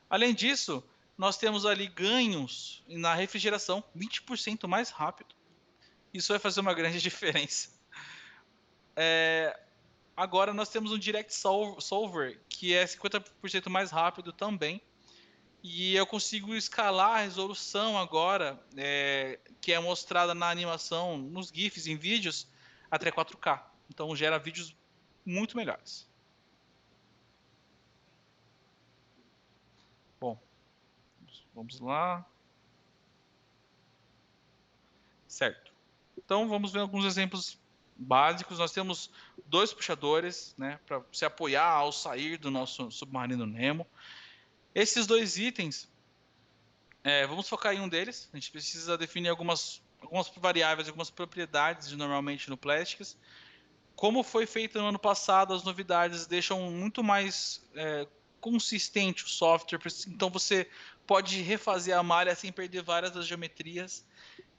Além disso, nós temos ali ganhos na refrigeração, 20% mais rápido. Isso vai fazer uma grande diferença. Agora nós temos um Direct Solver, que é 50% mais rápido também. E eu consigo escalar a resolução agora, que é mostrada na animação, nos GIFs, em vídeos, até 4K. Então gera vídeos muito melhores. Bom, vamos lá. Certo. Então vamos ver alguns exemplos básicos. Nós temos 2 puxadores, né, para se apoiar ao sair do nosso submarino Nemo. Esses 2 itens, vamos focar em um deles. A gente precisa definir algumas variáveis, algumas propriedades normalmente no Plastics. Como foi feito no ano passado, as novidades deixam muito mais consistente o software. Então você pode refazer a malha sem perder várias das geometrias.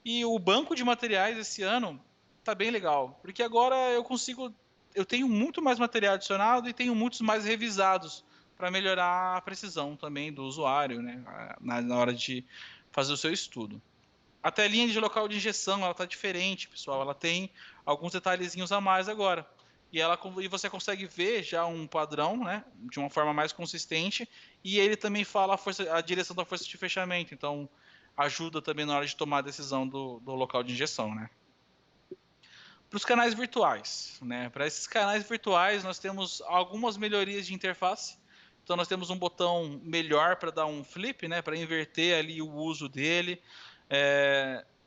E o banco de materiais esse ano tá bem legal, porque agora eu tenho muito mais material adicionado e tenho muitos mais revisados para melhorar a precisão também do usuário, né, na hora de fazer o seu estudo. A telinha de local de injeção, ela tá diferente, pessoal, ela tem alguns detalhezinhos a mais agora. E você consegue ver já um padrão, né, de uma forma mais consistente, e ele também fala a direção da força de fechamento, então ajuda também na hora de tomar a decisão do local de injeção, né. Para os canais virtuais, né, para esses canais virtuais nós temos algumas melhorias de interface. Então nós temos um botão melhor para dar um flip, né, para inverter ali o uso dele.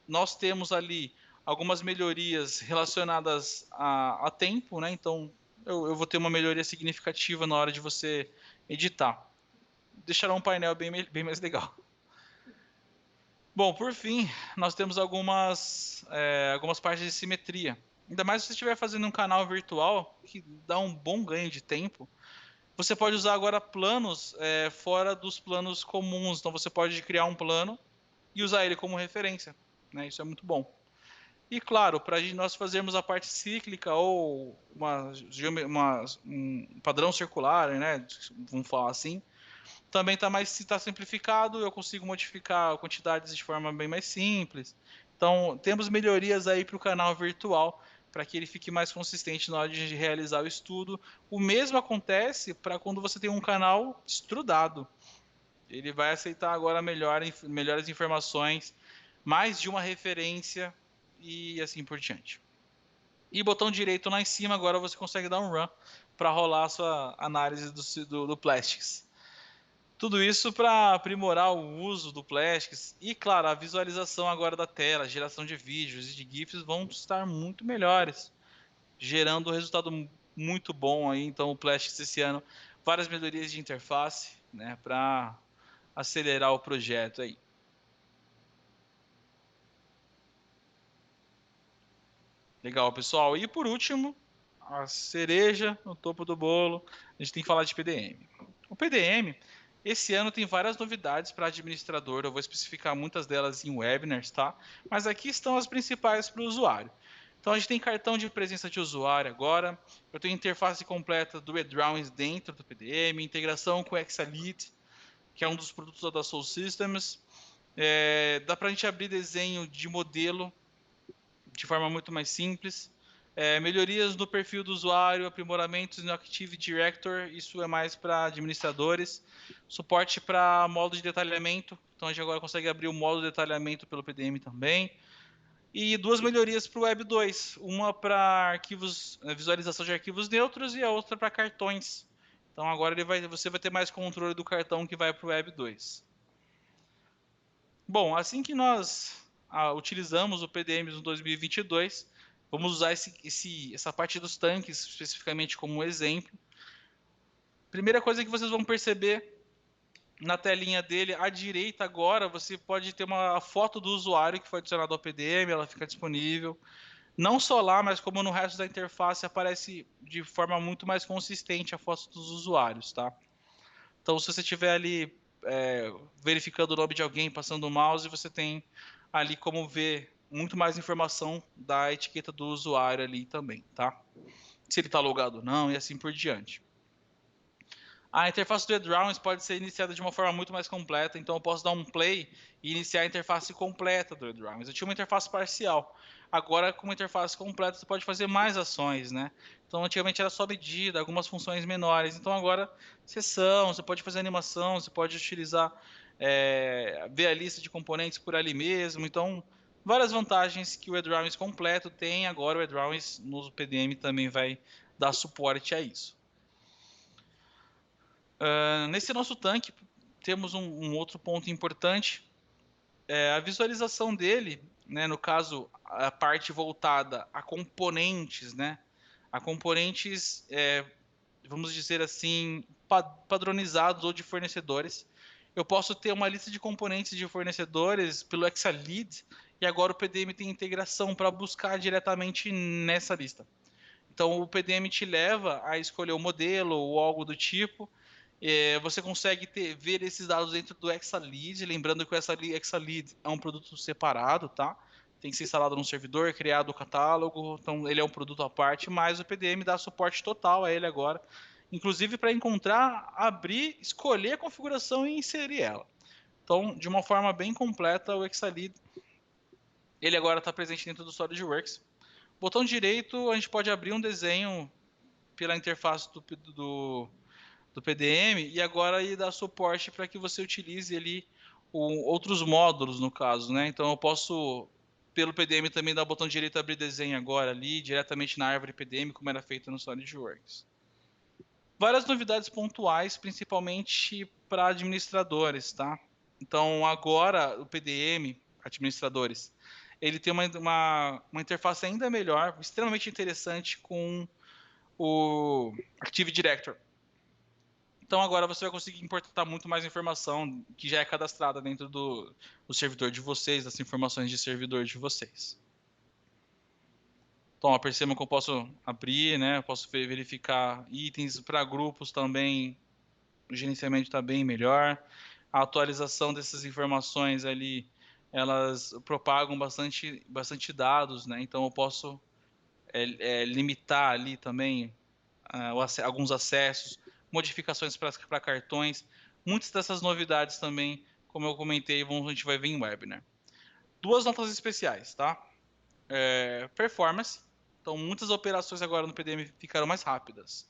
Nós temos ali algumas melhorias relacionadas a tempo, né? Então eu vou ter uma melhoria significativa na hora de você editar. Deixará um painel bem mais legal. Bom, por fim, nós temos algumas partes de simetria. Ainda mais se você estiver fazendo um canal virtual, que dá um bom ganho de tempo. Você pode usar agora planos fora dos planos comuns. Então você pode criar um plano e usar ele como referência, né? Isso é muito bom. E claro, para nós fazermos a parte cíclica ou um padrão circular, né? Vamos falar assim, também está simplificado. Eu consigo modificar quantidades de forma bem mais simples. Então temos melhorias aí para o canal virtual para que ele fique mais consistente na hora de realizar o estudo. O mesmo acontece para quando você tem um canal estrudado. Ele vai aceitar agora melhores informações, mais de uma referência e assim por diante. E botão direito lá em cima, agora você consegue dar um run para rolar a sua análise do Plastics. Tudo isso para aprimorar o uso do Plastics e, claro, a visualização agora da tela, geração de vídeos e de GIFs vão estar muito melhores, gerando um resultado muito bom aí. Então o Plastics esse ano, várias melhorias de interface, né, para acelerar o projeto aí. Legal, pessoal. E por último, a cereja no topo do bolo, a gente tem que falar de PDM. O PDM, esse ano tem várias novidades para administrador, eu vou especificar muitas delas em webinars, tá? Mas aqui estão as principais para o usuário. Então a gente tem cartão de presença de usuário agora, eu tenho interface completa do eDrawings dentro do PDM, integração com o Exalit, que é um dos produtos da Soul Systems. Dá para a gente abrir desenho de modelo de forma muito mais simples. Melhorias no perfil do usuário, aprimoramentos no Active Director, isso é mais para administradores. Suporte para modo de detalhamento, então a gente agora consegue abrir o modo de detalhamento pelo PDM também. E duas melhorias para o Web 2, uma para arquivos, visualização de arquivos neutros e a outra para cartões. Então agora você vai ter mais controle do cartão que vai para o Web 2. Bom, assim que nós utilizamos o PDM no 2022, vamos usar essa parte dos tanques especificamente como um exemplo. Primeira coisa que vocês vão perceber na telinha dele, à direita agora, você pode ter uma foto do usuário que foi adicionado ao PDM, ela fica disponível. Não só lá, mas como no resto da interface aparece de forma muito mais consistente a foto dos usuários, tá? Então, se você estiver ali verificando o nome de alguém, passando o mouse, você tem ali como ver muito mais informação da etiqueta do usuário ali também, tá? Se ele está logado ou não e assim por diante. A interface do eDrawings pode ser iniciada de uma forma muito mais completa, então eu posso dar um play e iniciar a interface completa do eDrawings. Eu tinha uma interface parcial, agora com uma interface completa você pode fazer mais ações, né? Então antigamente era só medida, algumas funções menores, então agora seção, você pode fazer animação, você pode utilizar, ver a lista de componentes por ali mesmo, então várias vantagens que o eDrawings completo tem, agora o eDrawings no PDM também vai dar suporte a isso. Nesse nosso tanque, temos um outro ponto importante, a visualização dele, né, no caso, a parte voltada a componentes, né, a componentes, vamos dizer assim, padronizados ou de fornecedores. Eu posso ter uma lista de componentes de fornecedores pelo Exalit, e agora o PDM tem integração para buscar diretamente nessa lista. Então o PDM te leva a escolher o modelo ou algo do tipo. Você consegue ver esses dados dentro do Exalit, lembrando que o Exalit é um produto separado, tá? Tem que ser instalado num servidor, criado o catálogo, então ele é um produto à parte, mas o PDM dá suporte total a ele agora, inclusive para encontrar, abrir, escolher a configuração e inserir ela. Então, de uma forma bem completa, o Exalit, ele agora está presente dentro do SolidWorks. Botão direito, a gente pode abrir um desenho pela interface do PDM e agora ele dá suporte para que você utilize ali outros módulos, no caso, né? Então eu posso, pelo PDM, também dar o botão direito abrir desenho agora ali, diretamente na árvore PDM, como era feito no SolidWorks. Várias novidades pontuais, principalmente para administradores, tá? Então agora o PDM, administradores, ele tem uma interface ainda melhor, extremamente interessante com o Active Director. Então agora você vai conseguir importar muito mais informação que já é cadastrada dentro do servidor de vocês, das informações de servidor de vocês. Então, percebam que eu posso abrir, né? Eu posso verificar itens para grupos também. O gerenciamento está bem melhor. A atualização dessas informações ali, elas propagam bastante dados, né? Então eu posso limitar ali também alguns acessos, modificações para cartões. Muitas dessas novidades também, como eu comentei, a gente vai ver em webinar. Duas notas especiais, tá? Performance. Então, muitas operações agora no PDM ficaram mais rápidas.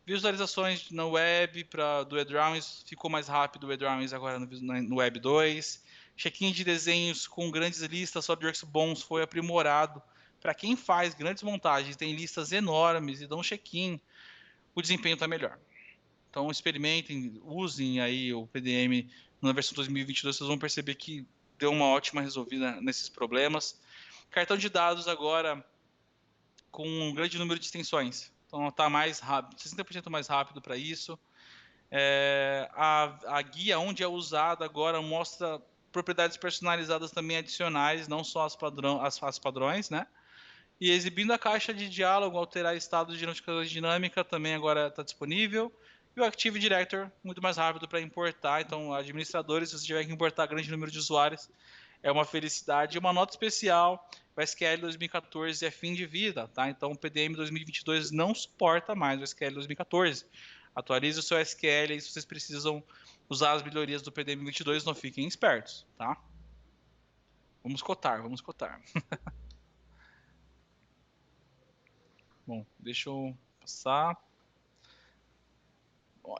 Visualizações na web do eDrawings ficou mais rápido o eDrawings agora no Web 2. Check-in de desenhos com grandes listas, SolidWorks bons foi aprimorado. Para quem faz grandes montagens, tem listas enormes e dão check-in, o desempenho está melhor. Então experimentem, usem aí o PDM na versão 2022, vocês vão perceber que deu uma ótima resolvida nesses problemas. Cartão de dados agora com um grande número de extensões. Então está mais rápido, 60% mais rápido para isso. A guia onde é usada agora mostra propriedades personalizadas também adicionais, não só as padrões, né? E exibindo a caixa de diálogo, alterar estado de notificação dinâmica também agora está disponível. E o Active Director, muito mais rápido para importar. Então, administradores, se você tiver que importar grande número de usuários, é uma felicidade. E uma nota especial, o SQL 2014 é fim de vida, tá? Então, o PDM 2022 não suporta mais o SQL 2014. Atualize o seu SQL aí se vocês precisam usar as melhorias do PDM 22, não fiquem espertos, tá? Vamos cotar. Bom, deixa eu passar.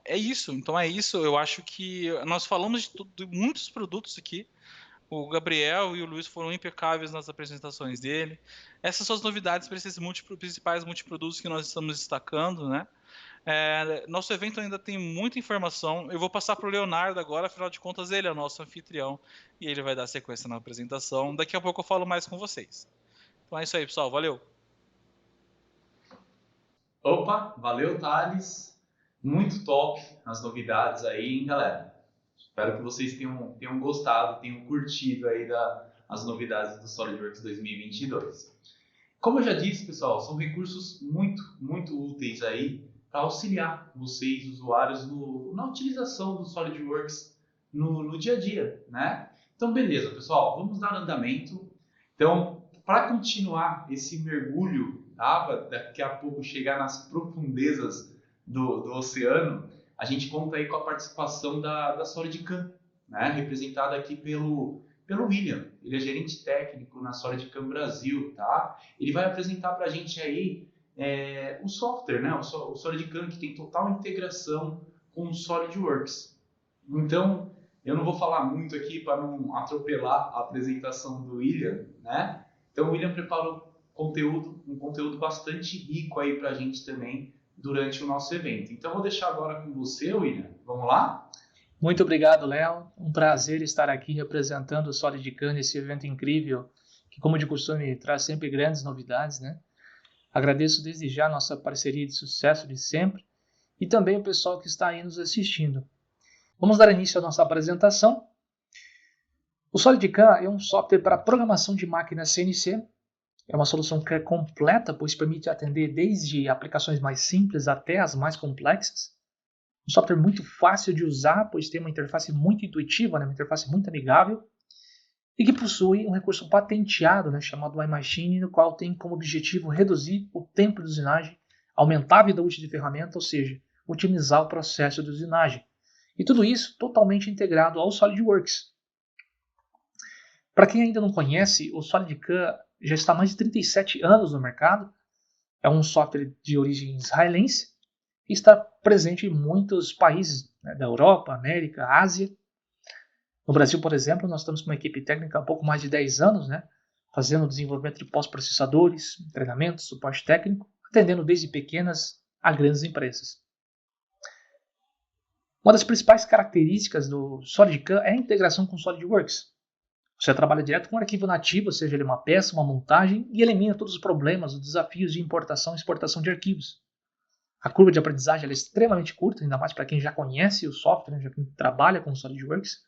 É isso, então é isso. Eu acho que nós falamos de muitos produtos aqui. O Gabriel e o Luiz foram impecáveis nas apresentações dele. Essas são as novidades para esses principais multiprodutos que nós estamos destacando, né? Nosso evento ainda tem muita informação. Eu vou passar para o Leonardo agora, afinal de contas ele é o nosso anfitrião e ele vai dar sequência na apresentação. Daqui a pouco eu falo mais com vocês. Então é isso aí, pessoal. Valeu! Opa, valeu, Thales. Muito top as novidades aí, hein, galera? Espero que vocês tenham gostado, tenham curtido aí as novidades do SolidWorks 2022. Como eu já disse, pessoal, são recursos muito úteis aí para auxiliar vocês, usuários, na utilização do SolidWorks no dia a dia, né? Então, beleza, pessoal, vamos dar andamento. Então, para continuar esse mergulho, daqui a pouco chegar nas profundezas do oceano, a gente conta aí com a participação da SolidCam, né? Representada aqui pelo William. Ele é gerente técnico na SolidCam Brasil, tá? Ele vai apresentar para a gente aí o software, né? O SolidCam, que tem total integração com o SolidWorks. Então, eu não vou falar muito aqui para não atropelar a apresentação do William, né? Então, o William preparou um conteúdo bastante rico aí para a gente também durante o nosso evento. Então, vou deixar agora com você, William. Vamos lá? Muito obrigado, Léo. Um prazer estar aqui representando o SolidCam nesse evento incrível, que, como de costume, traz sempre grandes novidades, né? Agradeço desde já a nossa parceria de sucesso de sempre e também o pessoal que está aí nos assistindo. Vamos dar início à nossa apresentação. O SolidCam é um software para programação de máquinas CNC. É uma solução que é completa, pois permite atender desde aplicações mais simples até as mais complexas. Um software muito fácil de usar, pois tem uma interface muito intuitiva, né? Uma interface muito amigável, e que possui um recurso patenteado, né? Chamado iMachine, no qual tem como objetivo reduzir o tempo de usinagem, aumentar a vida útil de ferramenta, ou seja, otimizar o processo de usinagem. E tudo isso totalmente integrado ao SolidWorks. Para quem ainda não conhece, o SolidCam já está há mais de 37 anos no mercado. É um software de origem israelense e está presente em muitos países, né, da Europa, América, Ásia. No Brasil, por exemplo, nós estamos com uma equipe técnica há pouco mais de 10 anos, né, fazendo desenvolvimento de pós-processadores, treinamento, suporte técnico, atendendo desde pequenas a grandes empresas. Uma das principais características do SolidCam é a integração com o SolidWorks. Você trabalha direto com um arquivo nativo, seja ele uma peça, uma montagem, e elimina todos os problemas, os desafios de importação e exportação de arquivos. A curva de aprendizagem é extremamente curta, ainda mais para quem já conhece o software, já quem trabalha com o SolidWorks.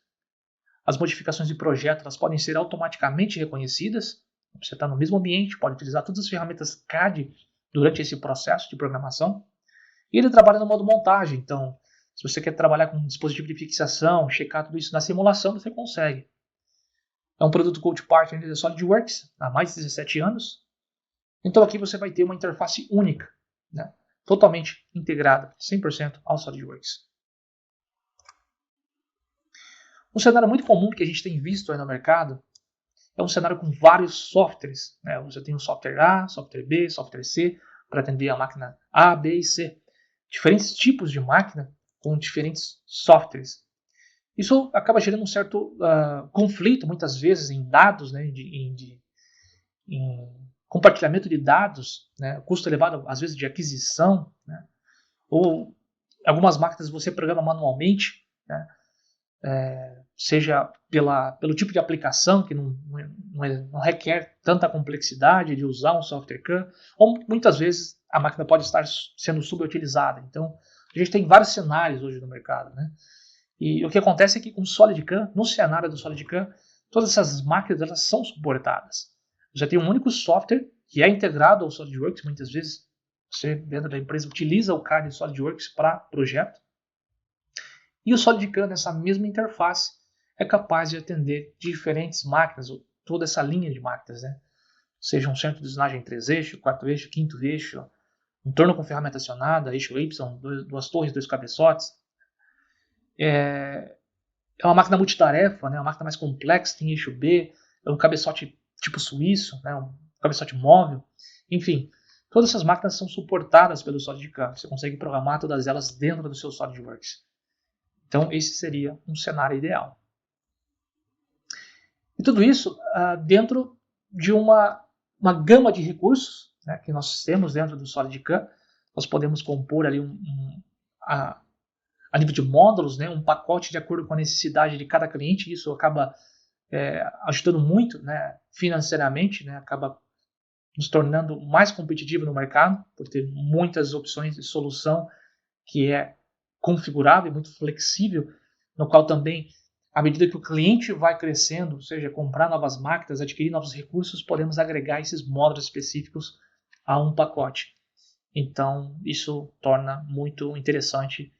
As modificações de projeto elas podem ser automaticamente reconhecidas. Você está no mesmo ambiente, pode utilizar todas as ferramentas CAD durante esse processo de programação. E ele trabalha no modo montagem, então, se você quer trabalhar com um dispositivo de fixação, checar tudo isso na simulação, você consegue. É um produto Gold Partner da SolidWorks há mais de 17 anos. Então aqui você vai ter uma interface única, né? Totalmente integrada, 100% ao SolidWorks. Um cenário muito comum que a gente tem visto aí no mercado é um cenário com vários softwares, né? Você tem o software A, software B, software C, para atender a máquina A, B e C. Diferentes tipos de máquina com diferentes softwares. Isso acaba gerando um certo conflito, muitas vezes, em dados, né, em compartilhamento de dados, né, custo elevado, às vezes, de aquisição, né, ou algumas máquinas você programa manualmente, né, seja pelo tipo de aplicação, que não requer tanta complexidade de usar um software CAM, ou muitas vezes a máquina pode estar sendo subutilizada. Então, a gente tem vários cenários hoje no mercado, né? E o que acontece é que com o SolidCam, no cenário do SolidCam, todas essas máquinas elas são suportadas. Você tem um único software que é integrado ao SolidWorks. Muitas vezes você, dentro da empresa, utiliza o CAD SolidWorks para projeto. E o SolidCAM, nessa mesma interface, é capaz de atender diferentes máquinas, toda essa linha de máquinas, né? Seja um centro de usinagem 3 eixos, 4 eixos, 5º eixo, um torno com ferramenta acionada, eixo Y, 2 torres, 2 cabeçotes. É uma máquina multitarefa, né? Uma máquina mais complexa, tem eixo B, é um cabeçote tipo suíço, né? Um cabeçote móvel. Enfim, todas essas máquinas são suportadas pelo SolidCAM. Você consegue programar todas elas dentro do seu SolidWorks. Então, esse seria um cenário ideal. E tudo isso dentro de uma gama de recursos, né, que nós temos dentro do SolidCAM. Nós podemos compor ali a nível de módulos, né, um pacote de acordo com a necessidade de cada cliente. Isso acaba ajudando muito, né, financeiramente, né, acaba nos tornando mais competitivo no mercado, por ter muitas opções de solução que é configurável, muito flexível, no qual também, à medida que o cliente vai crescendo, ou seja, comprar novas máquinas, adquirir novos recursos, podemos agregar esses módulos específicos a um pacote. Então, isso torna muito interessante,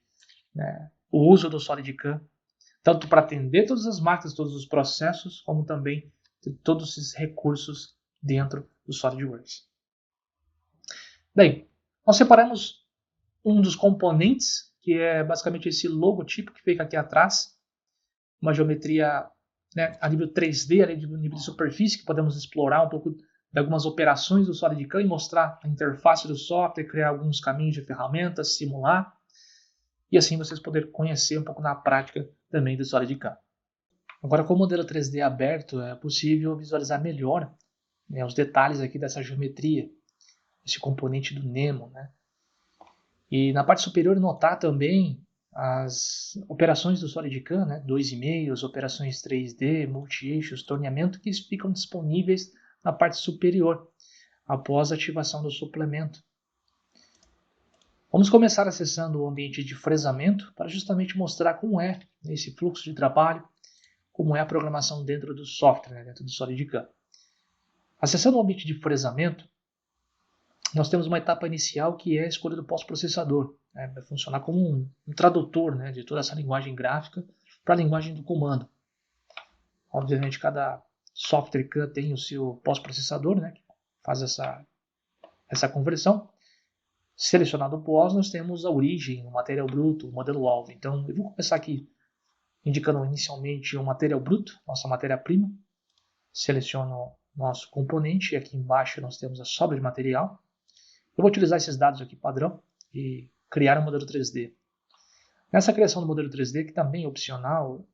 né, o uso do SolidCAM, tanto para atender todas as máquinas, todos os processos, como também todos esses recursos dentro do SolidWorks. Bem, nós separamos um dos componentes, que é basicamente esse logotipo que fica aqui atrás, uma geometria, né, a nível 3D, a nível de superfície, que podemos explorar um pouco de algumas operações do SolidCAM e mostrar a interface do software, criar alguns caminhos de ferramentas, simular, e assim vocês poderem conhecer um pouco na prática também do SolidCAM. Agora, com o modelo 3D aberto, é possível visualizar melhor, né, os detalhes aqui dessa geometria, esse componente do Nemo, né? E na parte superior notar também as operações do SolidCAM, né? 2,5, operações 3D, multi-eixos, torneamento, que ficam disponíveis na parte superior, após a ativação do suplemento. Vamos começar acessando o ambiente de fresamento, para justamente mostrar como é esse fluxo de trabalho, como é a programação dentro do software, né? Dentro do SolidCAM. Acessando o ambiente de fresamento, nós temos uma etapa inicial que é a escolha do pós-processador. Né? Vai funcionar como um tradutor, né, de toda essa linguagem gráfica para a linguagem do comando. Obviamente, cada software CAM tem o seu pós-processador, né, que faz essa conversão. Selecionado o pós, nós temos a origem, o material bruto, o modelo-alvo. Então, eu vou começar aqui indicando inicialmente o material bruto, nossa matéria-prima. Seleciono nosso componente e aqui embaixo nós temos a sobra de material. Eu vou utilizar esses dados aqui padrão e criar um modelo 3D. Nessa criação do modelo 3D, que também é opcional,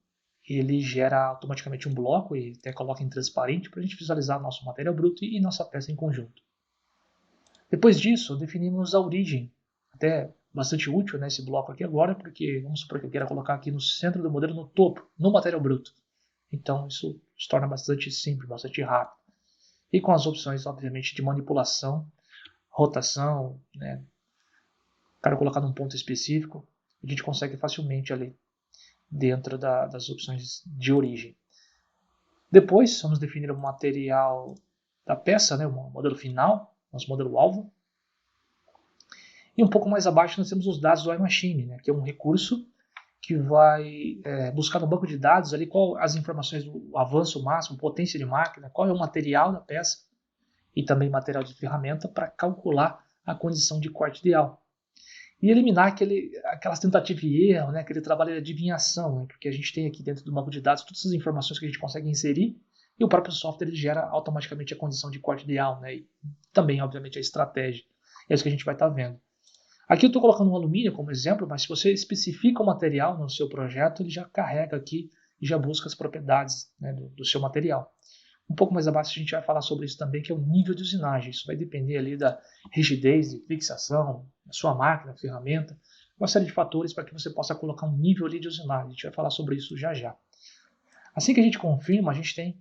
ele gera automaticamente um bloco e até coloca em transparente para a gente visualizar nosso material bruto e nossa peça em conjunto. Depois disso, definimos a origem, até bastante útil nesse bloco aqui agora, porque vamos supor que eu queira colocar aqui no centro do modelo, no topo, no material bruto. Então isso se torna bastante simples, bastante rápido. E com as opções, obviamente, de manipulação, rotação, né? Quero colocar num ponto específico, a gente consegue facilmente ali dentro das opções de origem. Depois, vamos definir o material da peça, né? O modelo final, nosso modelo alvo. E um pouco mais abaixo nós temos os dados do iMachine, né? Que é um recurso que vai buscar no banco de dados ali qual as informações do avanço máximo, potência de máquina, qual é o material da peça e também material de ferramenta para calcular a condição de corte ideal. E eliminar aquelas tentativas e erro, né, aquele trabalho de adivinhação, né, porque a gente tem aqui dentro do banco de dados todas essas informações que a gente consegue inserir e o próprio software ele gera automaticamente a condição de corte ideal, né, e também, obviamente, a estratégia. É isso que a gente vai estar vendo. Aqui eu estou colocando um alumínio como exemplo, mas se você especifica o material no seu projeto, ele já carrega aqui e já busca as propriedades, né, do seu material. Um pouco mais abaixo a gente vai falar sobre isso também, que é o nível de usinagem. Isso vai depender ali da rigidez de fixação, da sua máquina, ferramenta, uma série de fatores para que você possa colocar um nível ali de usinagem. A gente vai falar sobre isso já já. Assim que a gente confirma, a gente tem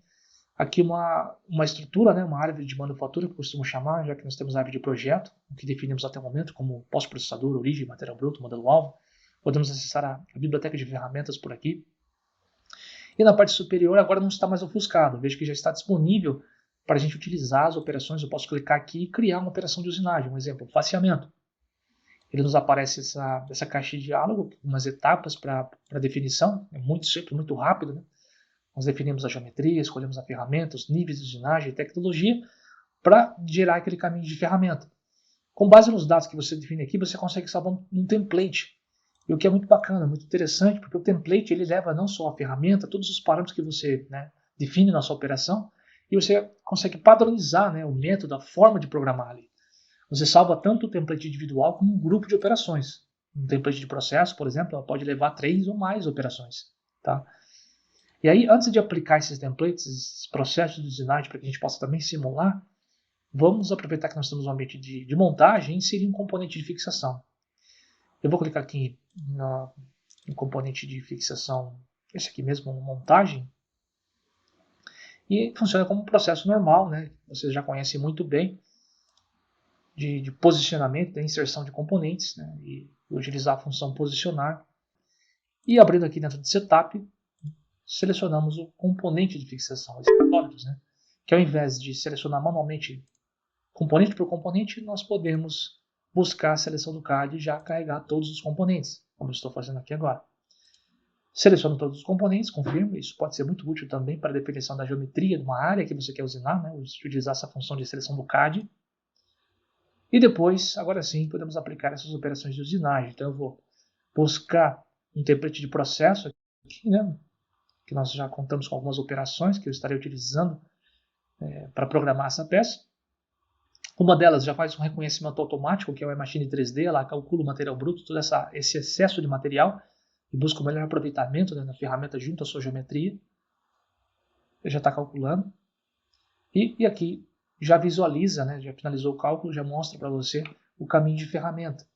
aqui uma estrutura, né, uma árvore de manufatura, que eu costumo chamar, já que nós temos a árvore de projeto, o que definimos até o momento como pós-processador, origem, material bruto, modelo-alvo. Podemos acessar a biblioteca de ferramentas por aqui. E na parte superior agora não está mais ofuscado. Vejo que já está disponível para a gente utilizar as operações. Eu posso clicar aqui e criar uma operação de usinagem, um exemplo, faseamento. Ele nos aparece essa caixa de diálogo, umas etapas para definição, é muito simples, muito rápido, né? Nós definimos a geometria, escolhemos a ferramenta, os níveis de usinagem e tecnologia para gerar aquele caminho de ferramenta. Com base nos dados que você define aqui, você consegue salvar um template. E o que é muito bacana, muito interessante, porque o template ele leva não só a ferramenta, todos os parâmetros que você, né, define na sua operação, e você consegue padronizar, né, o método, a forma de programar ali. Você salva tanto o template individual como um grupo de operações. Um template de processo, por exemplo, ela pode levar 3 ou mais operações. Tá? E aí, antes de aplicar esses templates, esses processos de usinagem, para que a gente possa também simular, vamos aproveitar que nós temos um ambiente de montagem e inserir um componente de fixação. Eu vou clicar aqui no componente de fixação, esse aqui mesmo, montagem, e funciona como um processo normal, né? Vocês já conhecem muito bem, de posicionamento, da inserção de componentes, né? E utilizar a função posicionar. E abrindo aqui dentro de Setup, selecionamos o componente de fixação, esses sólidos, né? Que ao invés de selecionar manualmente componente por componente, nós podemos buscar a seleção do CAD e já carregar todos os componentes, como eu estou fazendo aqui agora. Seleciono todos os componentes, confirmo, isso pode ser muito útil também para a definição da geometria de uma área que você quer usinar, né? Utilizar essa função de seleção do CAD. E depois, agora sim, podemos aplicar essas operações de usinagem. Então eu vou buscar um template de processo aqui, né? Que nós já contamos com algumas operações que eu estarei utilizando para programar essa peça. Uma delas já faz um reconhecimento automático, que é o iMachine 3D, ela calcula o material bruto, todo esse excesso de material, e busca o melhor aproveitamento, né, na ferramenta junto à sua geometria. Ele já está calculando. E aqui já visualiza, né, já finalizou o cálculo, já mostra para você o caminho de ferramenta.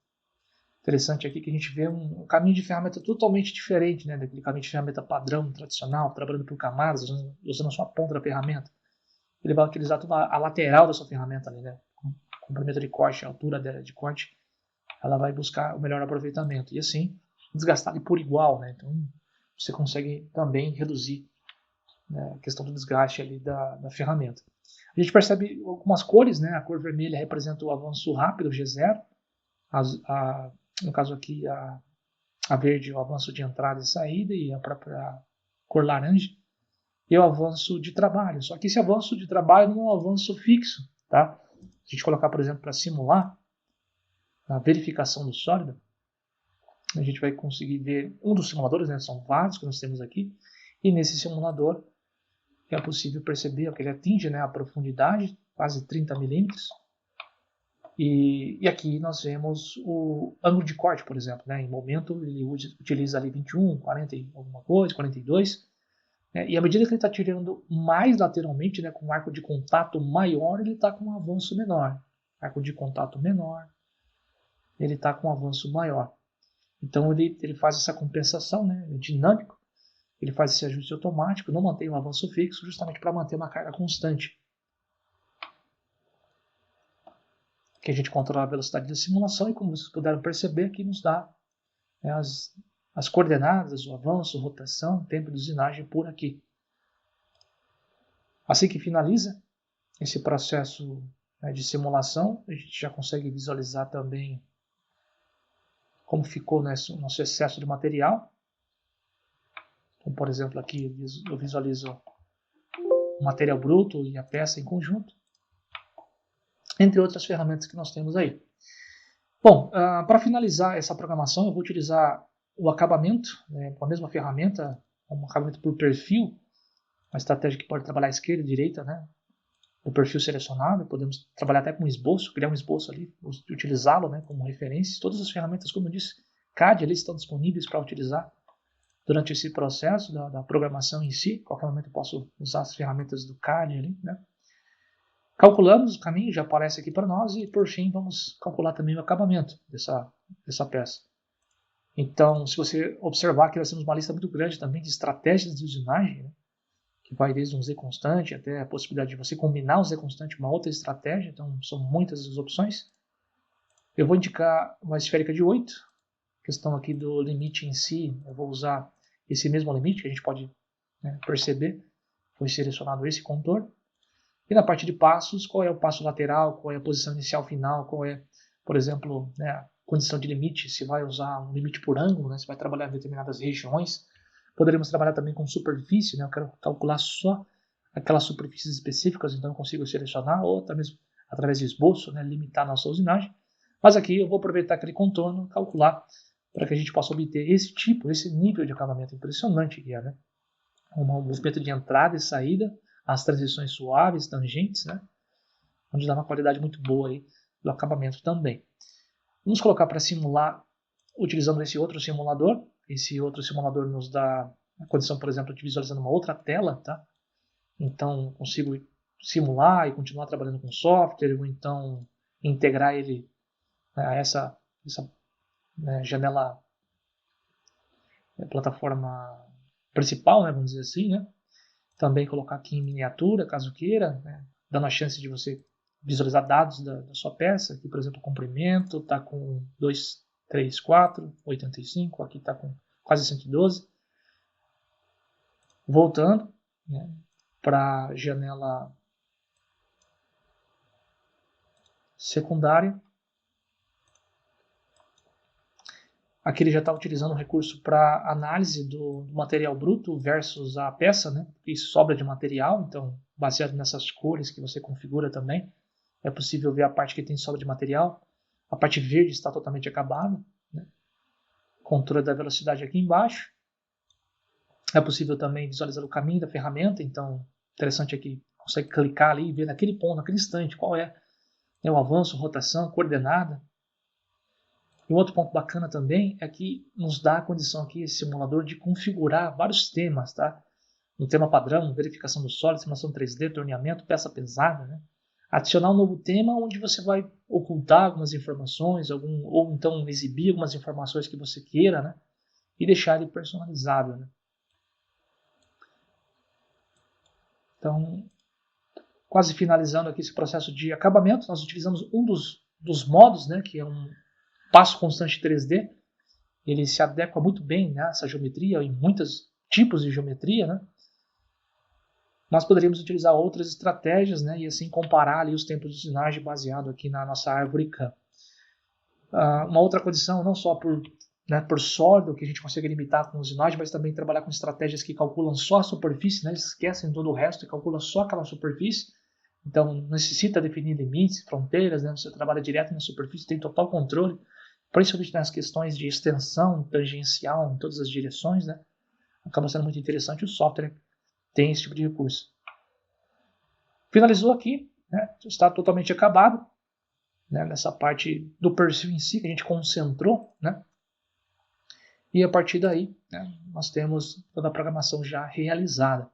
Interessante aqui que a gente vê um caminho de ferramenta totalmente diferente, né, daquele caminho de ferramenta padrão, tradicional, trabalhando por camadas, usando só a ponta da ferramenta. Ele vai utilizar toda a lateral da sua ferramenta ali, né? Comprimento de corte, altura de corte, ela vai buscar o melhor aproveitamento. E assim, desgastar ele por igual, né? Então, você consegue também reduzir, né, a questão do desgaste ali da ferramenta. A gente percebe algumas cores, né? A cor vermelha representa o avanço rápido, G0. No caso aqui, a verde, o avanço de entrada e saída, e a própria cor laranja e o avanço de trabalho. Só que esse avanço de trabalho não é um avanço fixo, tá? Se a gente colocar, por exemplo, para simular a verificação do sólido, a gente vai conseguir ver um dos simuladores, né? São vários que nós temos aqui, e nesse simulador é possível perceber que ele atinge, né, a profundidade, quase 30 milímetros, e aqui nós vemos o ângulo de corte, por exemplo, né? Em momento ele utiliza ali 21, 40 e alguma coisa, 42, e à medida que ele está tirando mais lateralmente, né, com um arco de contato maior, ele está com um avanço menor. Arco de contato menor, ele está com um avanço maior. Então ele faz essa compensação, né, dinâmico, ele faz esse ajuste automático, não mantém um avanço fixo, justamente para manter uma carga constante. Que a gente controla a velocidade da simulação e, como vocês puderam perceber, aqui nos dá, né, as coordenadas, o avanço, rotação, tempo de usinagem por aqui. Assim que finaliza esse processo, né, de simulação, a gente já consegue visualizar também como ficou, né, o nosso excesso de material. Então, por exemplo, aqui eu visualizo o material bruto e a peça em conjunto, entre outras ferramentas que nós temos aí. Bom, para finalizar essa programação, eu vou utilizar o acabamento, né, com a mesma ferramenta, um acabamento por perfil, uma estratégia que pode trabalhar à esquerda e direita, né, o perfil selecionado. Podemos trabalhar até com um esboço, criar um esboço ali, utilizá-lo, né, como referência. Todas as ferramentas, como eu disse, CAD ali estão disponíveis para utilizar durante esse processo da programação em si. A qualquer momento eu posso usar as ferramentas do CAD ali, né. Calculamos o caminho, já aparece aqui para nós, e por fim vamos calcular também o acabamento dessa peça. Então, se você observar que nós temos uma lista muito grande também de estratégias de usinagem, né, que vai desde um Z constante até a possibilidade de você combinar o Z constante com uma outra estratégia, então são muitas as opções. Eu vou indicar uma esférica de 8, questão aqui do limite em si, eu vou usar esse mesmo limite que a gente pode, né, perceber, foi selecionado esse contorno. E na parte de passos, qual é o passo lateral, qual é a posição inicial final, qual é, por exemplo, né, a condição de limite, se vai usar um limite por ângulo, né, se vai trabalhar em determinadas regiões. Poderíamos trabalhar também com superfície, né, eu quero calcular só aquelas superfícies específicas, então eu consigo selecionar, ou até mesmo através de esboço, né, limitar a nossa usinagem. Mas aqui eu vou aproveitar aquele contorno, calcular, para que a gente possa obter esse nível de acabamento impressionante que é, né? Um movimento de entrada e saída, as transições suaves, tangentes, né? Onde dá uma qualidade muito boa aí do acabamento também. Vamos colocar para simular, utilizando esse outro simulador. Esse outro simulador nos dá a condição, por exemplo, de visualizando uma outra tela, tá? Então, consigo simular e continuar trabalhando com software, ou então integrar ele a essa né, janela, plataforma principal, né, vamos dizer assim, né? Também colocar aqui em miniatura, caso queira, né, dando a chance de você visualizar dados da sua peça. Aqui, por exemplo, o comprimento está com 234, 85, aqui está com quase 112. Voltando, né, para a janela secundária. Aqui ele já está utilizando um recurso para análise do material bruto versus a peça, né? Que sobra de material, então baseado nessas cores que você configura também, é possível ver a parte que tem sobra de material. A parte verde está totalmente acabada, né? Controle da velocidade aqui embaixo. É possível também visualizar o caminho da ferramenta, então interessante aqui, consegue clicar ali e ver naquele ponto, naquele instante, qual é, né, o avanço, rotação, coordenada. E um outro ponto bacana também é que nos dá a condição aqui, esse simulador, de configurar vários temas, tá? No tema padrão, verificação do sólido, simulação 3D, torneamento, peça pesada, né? Adicionar um novo tema onde você vai ocultar algumas informações, ou então exibir algumas informações que você queira, né? E deixar ele personalizável, né? Então, quase finalizando aqui esse processo de acabamento, nós utilizamos um dos modos, né? Que é um passo constante 3D, ele se adequa muito bem, né, a essa geometria, em muitos tipos de geometria, né? Nós poderíamos utilizar outras estratégias, né, e assim comparar ali os tempos de usinagem baseado aqui na nossa árvore CAM. Uma outra condição, não só por sólido, que a gente consegue limitar com usinagem, mas também trabalhar com estratégias que calculam só a superfície, né, esquecem todo o resto e calculam só aquela superfície. Então, não necessita definir limites, fronteiras, né? Você trabalha direto na superfície, tem total controle, principalmente nas questões de extensão tangencial em todas as direções, né? Acaba sendo muito interessante, o software tem esse tipo de recurso. Finalizou aqui, né? Está totalmente acabado, né? Nessa parte do perfil em si, que a gente concentrou, né? E a partir daí, né, nós temos toda a programação já realizada.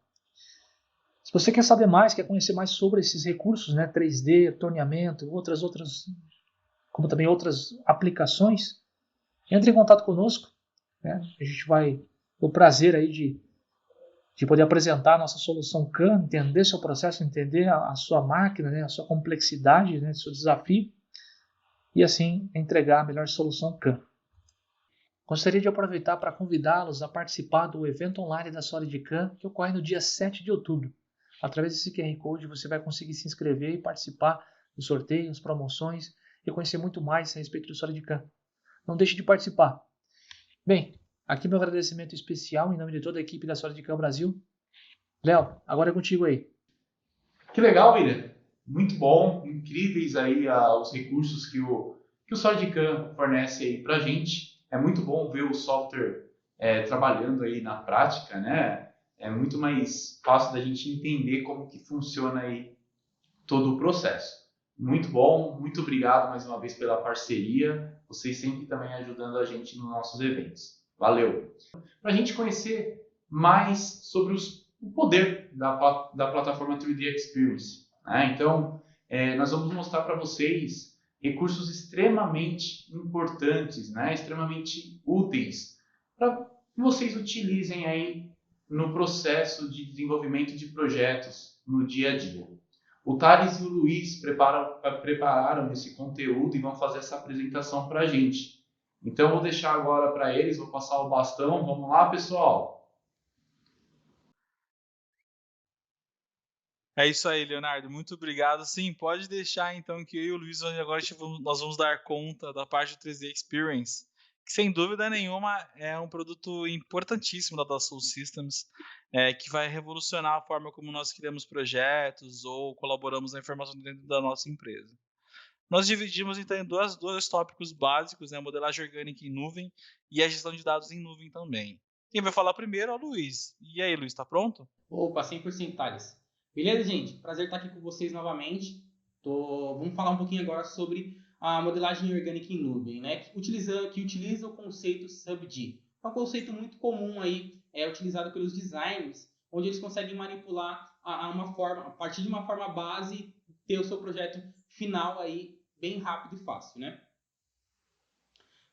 Se você quer saber mais, quer conhecer mais sobre esses recursos, né, 3D, torneamento, outras, como também outras aplicações, entre em contato conosco, né? A gente vai ter o prazer aí de poder apresentar a nossa solução CAM, entender seu processo, entender a sua máquina, né, a sua complexidade, né, seu desafio, e assim entregar a melhor solução CAM. Gostaria de aproveitar para convidá-los a participar do evento online da SolidCAM, que ocorre no dia 7 de outubro. Através desse QR Code você vai conseguir se inscrever e participar dos sorteios, promoções e conhecer muito mais a respeito do SolidCAM. Não deixe de participar. Bem, aqui meu agradecimento especial em nome de toda a equipe da SolidCAM Brasil. Léo, agora é contigo aí. Que legal, William. Muito bom, incríveis aí os recursos que o SolidCAM fornece aí pra gente. É muito bom ver o software trabalhando aí na prática, né? É muito mais fácil da gente entender como que funciona aí todo o processo. Muito bom, muito obrigado mais uma vez pela parceria, vocês sempre também ajudando a gente nos nossos eventos. Valeu! Para a gente conhecer mais sobre o poder da plataforma 3D Experience, né? Então, nós vamos mostrar para vocês recursos extremamente importantes, né? Extremamente úteis, para que vocês utilizem aí no processo de desenvolvimento de projetos no dia a dia. O Thales e o Luiz prepararam esse conteúdo e vão fazer essa apresentação para a gente. Então, eu vou deixar agora para eles, vou passar o bastão. Vamos lá, pessoal? É isso aí, Leonardo. Muito obrigado. Sim, pode deixar então que eu e o Luiz agora nós vamos dar conta da parte do 3D Experience, que sem dúvida nenhuma é um produto importantíssimo da Dassault Systems, que vai revolucionar a forma como nós criamos projetos ou colaboramos na informação dentro da nossa empresa. Nós dividimos então em dois tópicos básicos, né? A modelagem orgânica em nuvem e a gestão de dados em nuvem também. Quem vai falar primeiro é o Luiz. E aí, Luiz, está pronto? Opa, 100% Thales. Beleza, gente? Prazer estar aqui com vocês novamente. Vamos falar um pouquinho agora sobre a modelagem orgânica em nuvem, né? Que utiliza o conceito SubD. É um conceito muito comum aí, utilizado pelos designers, onde eles conseguem manipular a partir de uma forma base, ter o seu projeto final aí bem rápido e fácil, né?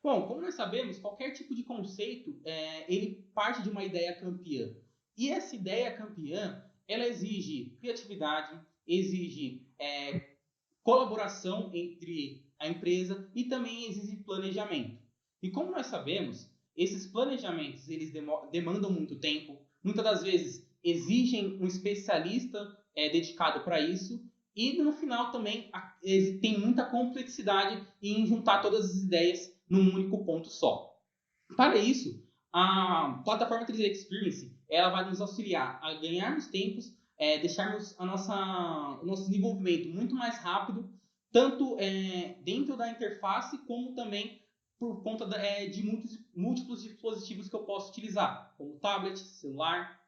Bom, como nós sabemos, qualquer tipo de conceito, ele parte de uma ideia campeã. E essa ideia campeã, ela exige criatividade, exige colaboração entre a empresa e também exige planejamento. E como nós sabemos, esses planejamentos eles demandam muito tempo, muitas das vezes exigem um especialista dedicado para isso e no final também tem muita complexidade em juntar todas as ideias num único ponto só. Para isso, a plataforma 3D Experience ela vai nos auxiliar a ganharmos tempos, deixarmos o nosso desenvolvimento muito mais rápido, tanto dentro da interface, como também por conta de múltiplos dispositivos que eu posso utilizar, como tablet, celular,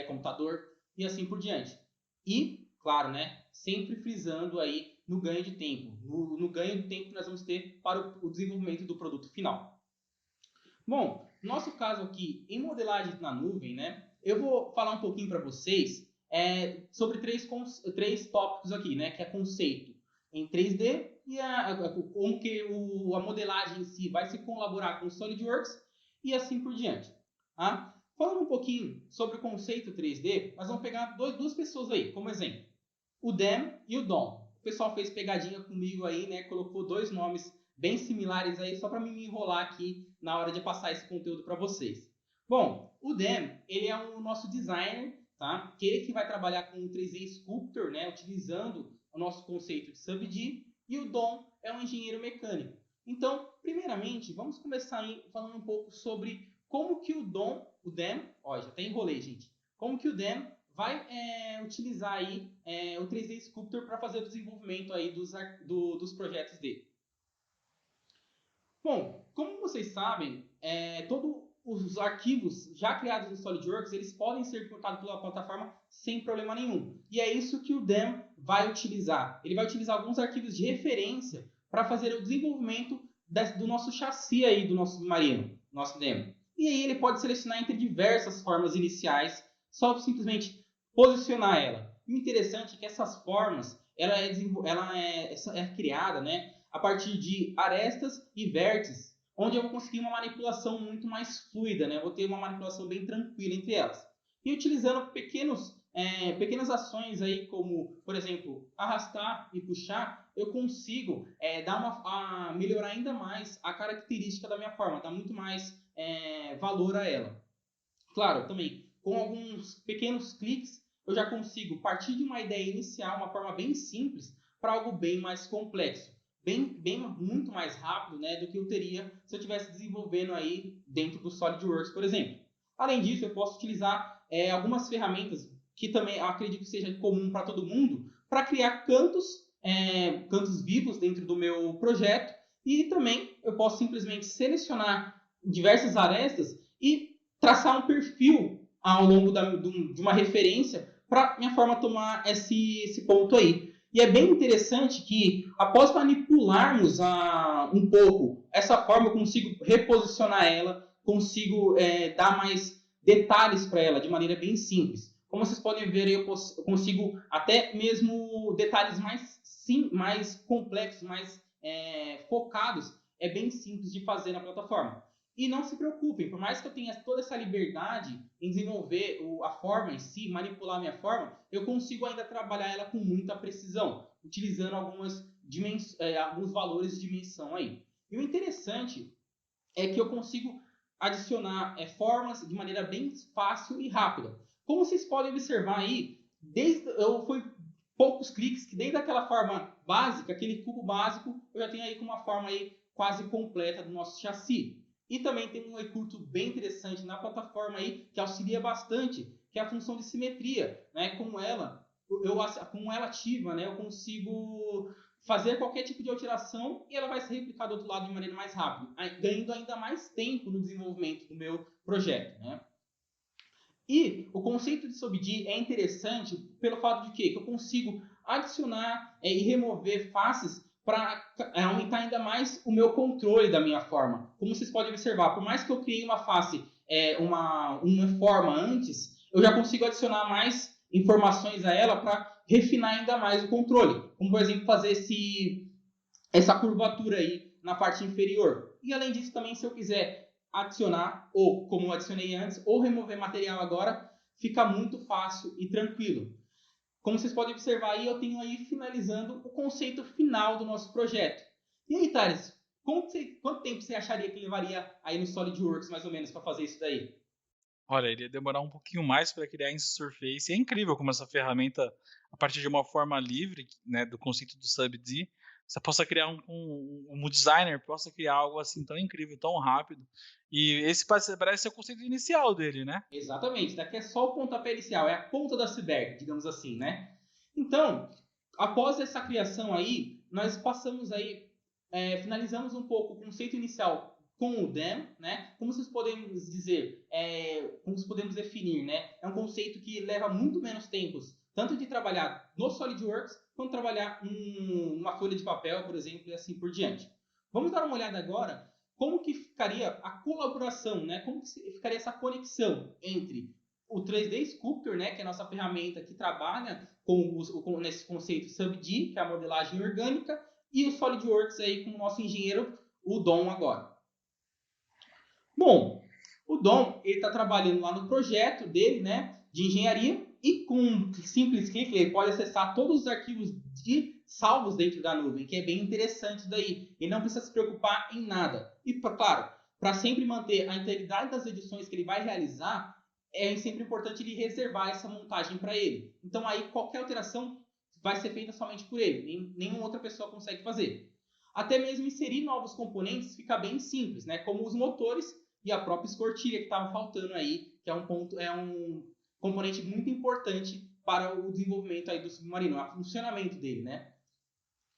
computador e assim por diante. E, claro, né, sempre frisando aí no ganho de tempo, no ganho de tempo que nós vamos ter para o desenvolvimento do produto final. Bom, no nosso caso aqui, em modelagem na nuvem, né, eu vou falar um pouquinho para vocês sobre três tópicos aqui, né, que é conceito em 3D e como que a modelagem em si vai se colaborar com o SolidWorks e assim por diante. Tá? Falando um pouquinho sobre o conceito 3D, nós vamos pegar duas pessoas aí, como exemplo. O Dem e o Dom. O pessoal fez pegadinha comigo aí, né, colocou dois nomes bem similares aí, só para me enrolar aqui na hora de passar esse conteúdo para vocês. Bom, o Dem, ele é o nosso designer, tá? Que ele que vai trabalhar com o 3D Sculptor, né? Utilizando o nosso conceito de SubD. E o Dom é um engenheiro mecânico. Então, primeiramente, vamos começar aí falando um pouco sobre como que o Dem, ó, já até enrolei, gente. Como que o Dem vai utilizar aí o 3D Sculptor para fazer o desenvolvimento aí dos projetos dele. Bom, como vocês sabem, todos os arquivos já criados no SolidWorks, eles podem ser importados pela plataforma sem problema nenhum. E é isso que o Dem vai utilizar. Ele vai utilizar alguns arquivos de referência para fazer o desenvolvimento do nosso chassi aí, do nosso submarino, nosso Dem. E aí ele pode selecionar entre diversas formas iniciais, só simplesmente posicionar ela. E o interessante é que essas formas, ela é criada, né, a partir de arestas e vértices, onde eu vou conseguir uma manipulação muito mais fluida, né? Eu vou ter uma manipulação bem tranquila entre elas. E utilizando pequenas ações aí, como, por exemplo, arrastar e puxar, eu consigo melhorar ainda mais a característica da minha forma, dar muito mais valor a ela. Claro, também, com alguns pequenos cliques, eu já consigo partir de uma ideia inicial, uma forma bem simples, para algo bem mais complexo. Muito mais rápido, né, do que eu teria se eu estivesse desenvolvendo aí dentro do SolidWorks, por exemplo. Além disso, eu posso utilizar algumas ferramentas que também eu acredito que seja comum para todo mundo, para criar cantos vivos dentro do meu projeto, e também eu posso simplesmente selecionar diversas arestas e traçar um perfil ao longo de uma referência para minha forma tomar esse ponto aí. E é bem interessante que, após manipularmos um pouco essa forma, eu consigo reposicionar ela, consigo dar mais detalhes para ela de maneira bem simples. Como vocês podem ver, eu consigo até mesmo detalhes mais complexos, mais focados, é bem simples de fazer na plataforma. E não se preocupem, por mais que eu tenha toda essa liberdade em desenvolver a forma em si, manipular a minha forma, eu consigo ainda trabalhar ela com muita precisão, utilizando alguns valores de dimensão aí. E o interessante é que eu consigo adicionar formas de maneira bem fácil e rápida. Como vocês podem observar aí, eu fui poucos cliques, que desde aquela forma básica, aquele cubo básico, eu já tenho aí com uma forma aí quase completa do nosso chassi. E também tem um recurso bem interessante na plataforma aí, que auxilia bastante, que é a função de simetria, né? Com ela ativa, né? Eu consigo fazer qualquer tipo de alteração e ela vai se replicar do outro lado de maneira mais rápida, ganhando ainda mais tempo no desenvolvimento do meu projeto, né? E o conceito de SubD é interessante pelo fato de que eu consigo adicionar e remover faces para aumentar ainda mais o meu controle da minha forma. Como vocês podem observar, por mais que eu crie uma face, uma forma antes, eu já consigo adicionar mais informações a ela para refinar ainda mais o controle. Como, por exemplo, fazer essa curvatura aí na parte inferior. E além disso, também, se eu quiser adicionar, ou como eu adicionei antes, ou remover material agora, fica muito fácil e tranquilo. Como vocês podem observar aí, eu tenho aí finalizando o conceito final do nosso projeto. E aí, Thales, quanto tempo você acharia que levaria aí no SolidWorks, mais ou menos, para fazer isso daí? Olha, ele ia demorar um pouquinho mais para criar em Surface. É incrível como essa ferramenta, a partir de uma forma livre, né, do conceito do SubD, você possa criar um designer possa criar algo assim tão incrível, tão rápido. E esse parece ser o conceito inicial dele, né? Exatamente, daqui é só o pontapé inicial, é a ponta do iceberg, digamos assim, né? Então, após essa criação aí, nós passamos aí, finalizamos um pouco o conceito inicial com o DAM, né? Como vocês podemos dizer, como podemos definir, né? É um conceito que leva muito menos tempos, tanto de trabalhar no SolidWorks, quanto trabalhar uma folha de papel, por exemplo, e assim por diante. Vamos dar uma olhada agora como que ficaria a colaboração, né? Como que ficaria essa conexão entre o 3D Sculptor, né, que é a nossa ferramenta que trabalha nesse conceito SubD, que é a modelagem orgânica, e o SolidWorks aí com o nosso engenheiro, o Dom agora. Bom, o Dom, ele está trabalhando lá no projeto dele, né, de engenharia, e com um simples clique ele pode acessar todos os arquivos salvos dentro da nuvem, que é bem interessante daí. Ele não precisa se preocupar em nada. E, claro, para sempre manter a integridade das edições que ele vai realizar, é sempre importante ele reservar essa montagem para ele. Então, aí, qualquer alteração vai ser feita somente por ele. Nenhuma outra pessoa consegue fazer. Até mesmo inserir novos componentes fica bem simples, né? Como os motores e a própria escortilha que estava faltando aí, que é um componente muito importante para o desenvolvimento aí do submarino, o funcionamento dele, né?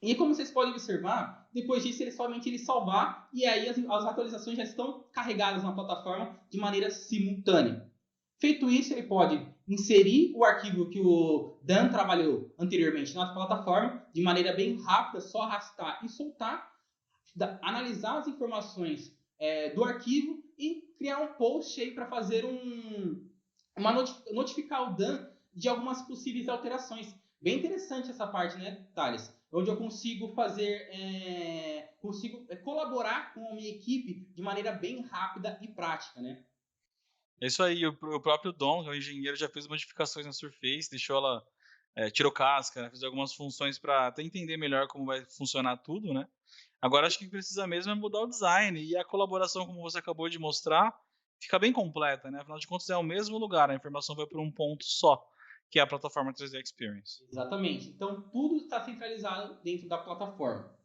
E como vocês podem observar, depois disso somente ele salvar e aí as atualizações já estão carregadas na plataforma de maneira simultânea. Feito isso, ele pode inserir o arquivo que o Dan trabalhou anteriormente na plataforma de maneira bem rápida, só arrastar e soltar, analisar as informações do arquivo e criar um post aí para fazer notificar o Dan de algumas possíveis alterações. Bem interessante essa parte, né, Thales? Onde eu consigo fazer, colaborar com a minha equipe de maneira bem rápida e prática, né? É isso aí, o próprio Dom, que é o engenheiro, já fez modificações na Surface, deixou ela, tirou casca, né, fez algumas funções para até entender melhor como vai funcionar tudo, né? Agora acho que precisa mesmo é mudar o design e a colaboração, como você acabou de mostrar, fica bem completa, né? Afinal de contas é o mesmo lugar, a informação vai para um ponto só, que é a plataforma 3D Experience. Exatamente. Então tudo está centralizado dentro da plataforma.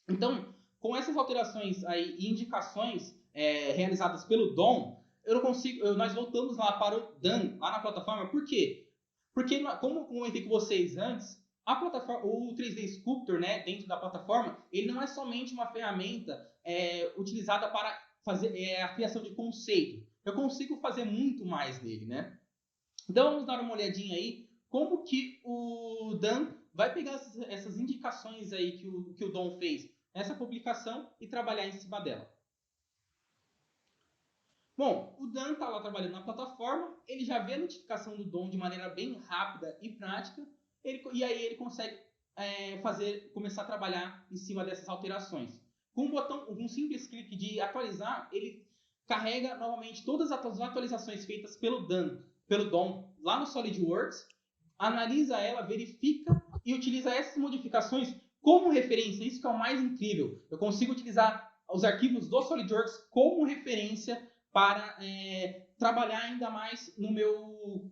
Então, com essas alterações aí e indicações realizadas pelo Dom, nós voltamos lá para o Dan, lá na plataforma. Por quê? Porque, como eu comentei com vocês antes, a plataforma, o 3D Sculptor, né, dentro da plataforma, ele não é somente uma ferramenta utilizada para fazer a criação de conceito. Eu consigo fazer muito mais nele, né? Então, vamos dar uma olhadinha aí como que o Dan vai pegar essas indicações aí que o Dom fez nessa publicação e trabalhar em cima dela. Bom, o Dan está lá trabalhando na plataforma, ele já vê a notificação do Dom de maneira bem rápida e prática, e aí ele consegue começar a trabalhar em cima dessas alterações. Com um simples clique de atualizar, ele carrega novamente todas as atualizações feitas pelo Dom lá no SolidWorks, analisa ela, verifica e utiliza essas modificações como referência. Isso que é o mais incrível. Eu consigo utilizar os arquivos do SolidWorks como referência para trabalhar ainda mais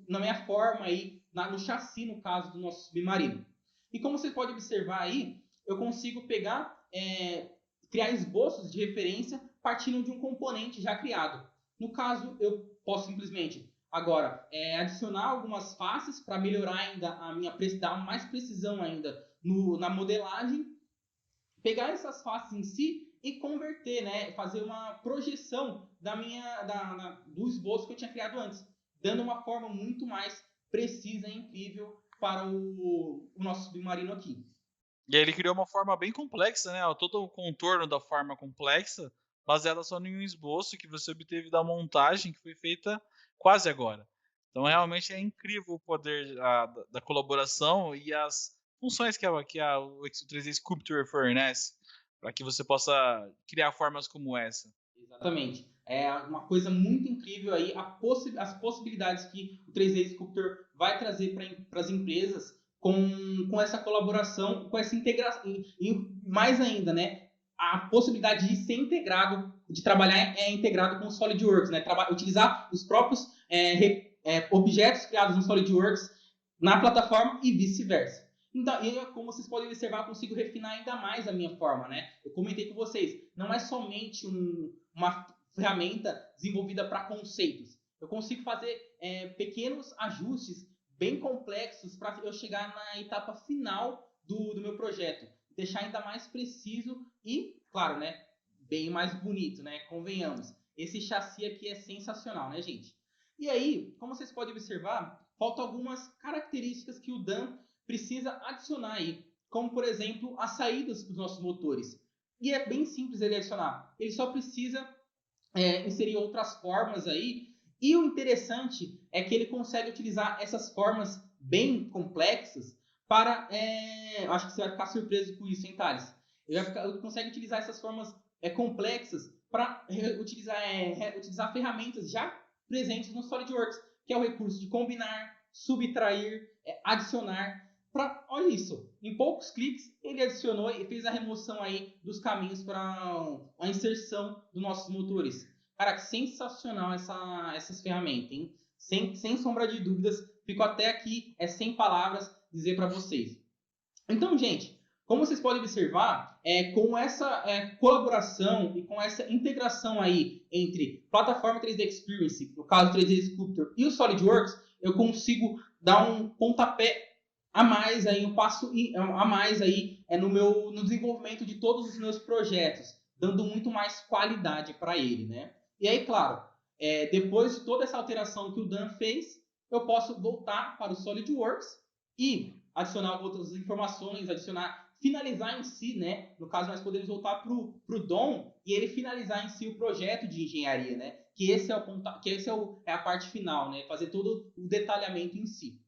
na minha forma aí, no chassi, no caso do nosso submarino. E como você pode observar aí, eu consigo pegar, criar esboços de referência partindo de um componente já criado. No caso, eu posso simplesmente agora adicionar algumas faces para melhorar ainda dar mais precisão ainda na modelagem, pegar essas faces em si e converter, né, fazer uma projeção do esboço que eu tinha criado antes, dando uma forma muito mais precisa e incrível para o nosso submarino aqui. E aí ele criou uma forma bem complexa, né? Todo o contorno da forma complexa, baseada só em um esboço que você obteve da montagem que foi feita quase agora. Então realmente é incrível o poder da colaboração e as funções que o 3D Sculptor fornece para que você possa criar formas como essa. Exatamente. É uma coisa muito incrível aí as possibilidades que o 3D Sculptor vai trazer para as empresas com essa colaboração, com essa integração e mais ainda, né, a possibilidade de ser integrado, de trabalhar integrado com o SolidWorks, né, utilizar os próprios objetos criados no SolidWorks na plataforma e vice-versa. Então, como vocês podem observar, eu consigo refinar ainda mais a minha forma, né? Eu comentei com vocês, não é somente uma ferramenta desenvolvida para conceitos. Eu consigo fazer pequenos ajustes bem complexos para eu chegar na etapa final do meu projeto. Deixar ainda mais preciso e, claro, né, bem mais bonito, né? Convenhamos. Esse chassi aqui é sensacional, né, gente? E aí, como vocês podem observar, faltam algumas características que o Dan precisa adicionar aí, como, por exemplo, as saídas dos nossos motores. E é bem simples ele adicionar. Ele só precisa inserir outras formas aí. E o interessante é que ele consegue utilizar essas formas bem complexas para... acho que você vai ficar surpreso com isso, hein, Thales? Ele consegue utilizar essas formas complexas para utilizar ferramentas já presentes no SolidWorks, que é o recurso de combinar, subtrair, adicionar. Olha isso, em poucos cliques ele adicionou e fez a remoção aí dos caminhos para a inserção dos nossos motores. Cara, que sensacional essas ferramentas, hein? Sem sombra de dúvidas, fico até aqui sem palavras dizer para vocês. Então, gente, como vocês podem observar, com essa colaboração e com essa integração aí entre plataforma 3D Experience, no caso 3D Sculptor, e o SolidWorks, eu consigo dar um pontapé a mais aí, um passo a mais aí no desenvolvimento de todos os meus projetos, dando muito mais qualidade para ele, né? E aí, claro, depois de toda essa alteração que o Dan fez, eu posso voltar para o SolidWorks e adicionar outras informações, finalizar em si, né? No caso, nós podemos voltar para o Dom e ele finalizar em si o projeto de engenharia, né? Que esse é a parte final, né? Fazer todo o detalhamento em si.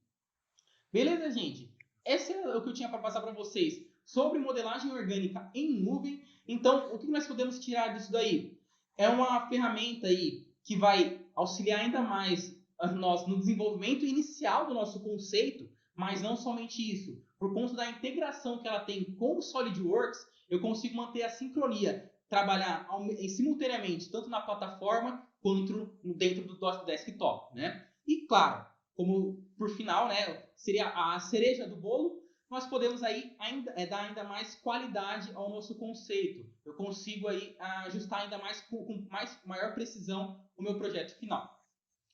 Beleza, gente? Esse é o que eu tinha para passar para vocês sobre modelagem orgânica em nuvem. Então, o que nós podemos tirar disso daí? É uma ferramenta aí que vai auxiliar ainda mais nós no desenvolvimento inicial do nosso conceito, mas não somente isso. Por conta da integração que ela tem com o SolidWorks, eu consigo manter a sincronia, trabalhar simultaneamente, tanto na plataforma quanto dentro do desktop, né? E claro, como por final, né, seria a cereja do bolo, nós podemos aí dar ainda mais qualidade ao nosso conceito. Eu consigo aí ajustar ainda mais com maior precisão o meu projeto final.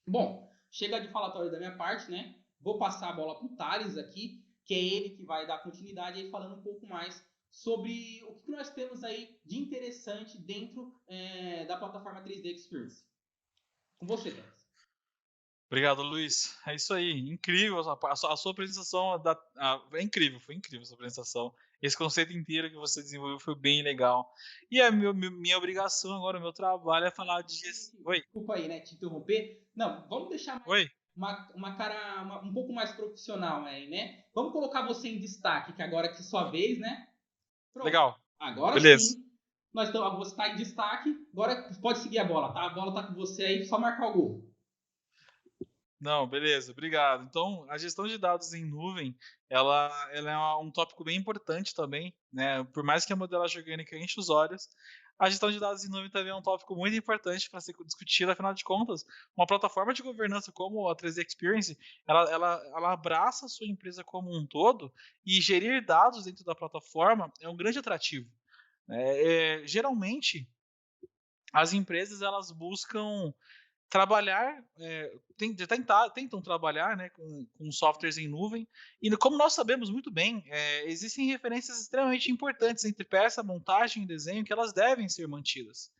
Bom, chega de falatório da minha parte, né? Vou passar a bola para o Thales aqui, que é ele que vai dar continuidade aí falando um pouco mais sobre o que nós temos aí de interessante dentro da plataforma 3D Experience. Com você, Thales. Obrigado, Luiz. É isso aí. Incrível a sua apresentação. É incrível, foi incrível a sua apresentação. Esse conceito inteiro que você desenvolveu foi bem legal. E a minha obrigação agora, o meu trabalho é falar de gestão. Oi. Desculpa aí, né, te interromper. Não, vamos deixar uma cara um pouco mais profissional aí, né? Vamos colocar você em destaque, que agora é sua vez, né? Pronto. Legal. Agora beleza. Sim. Você está em destaque. Agora pode seguir a bola, tá? A bola tá com você aí, só marcar o gol. Não, beleza, obrigado. Então, a gestão de dados em nuvem, ela é um tópico bem importante também, né? Por mais que a modelagem orgânica enche os olhos, a gestão de dados em nuvem também é um tópico muito importante para ser discutido, afinal de contas, uma plataforma de governança como a 3D Experience, ela abraça a sua empresa como um todo, e gerir dados dentro da plataforma é um grande atrativo. Geralmente, as empresas elas buscam trabalhar, tentam trabalhar, né, com softwares em nuvem, e como nós sabemos muito bem, existem referências extremamente importantes entre peça, montagem e desenho que elas devem ser mantidas.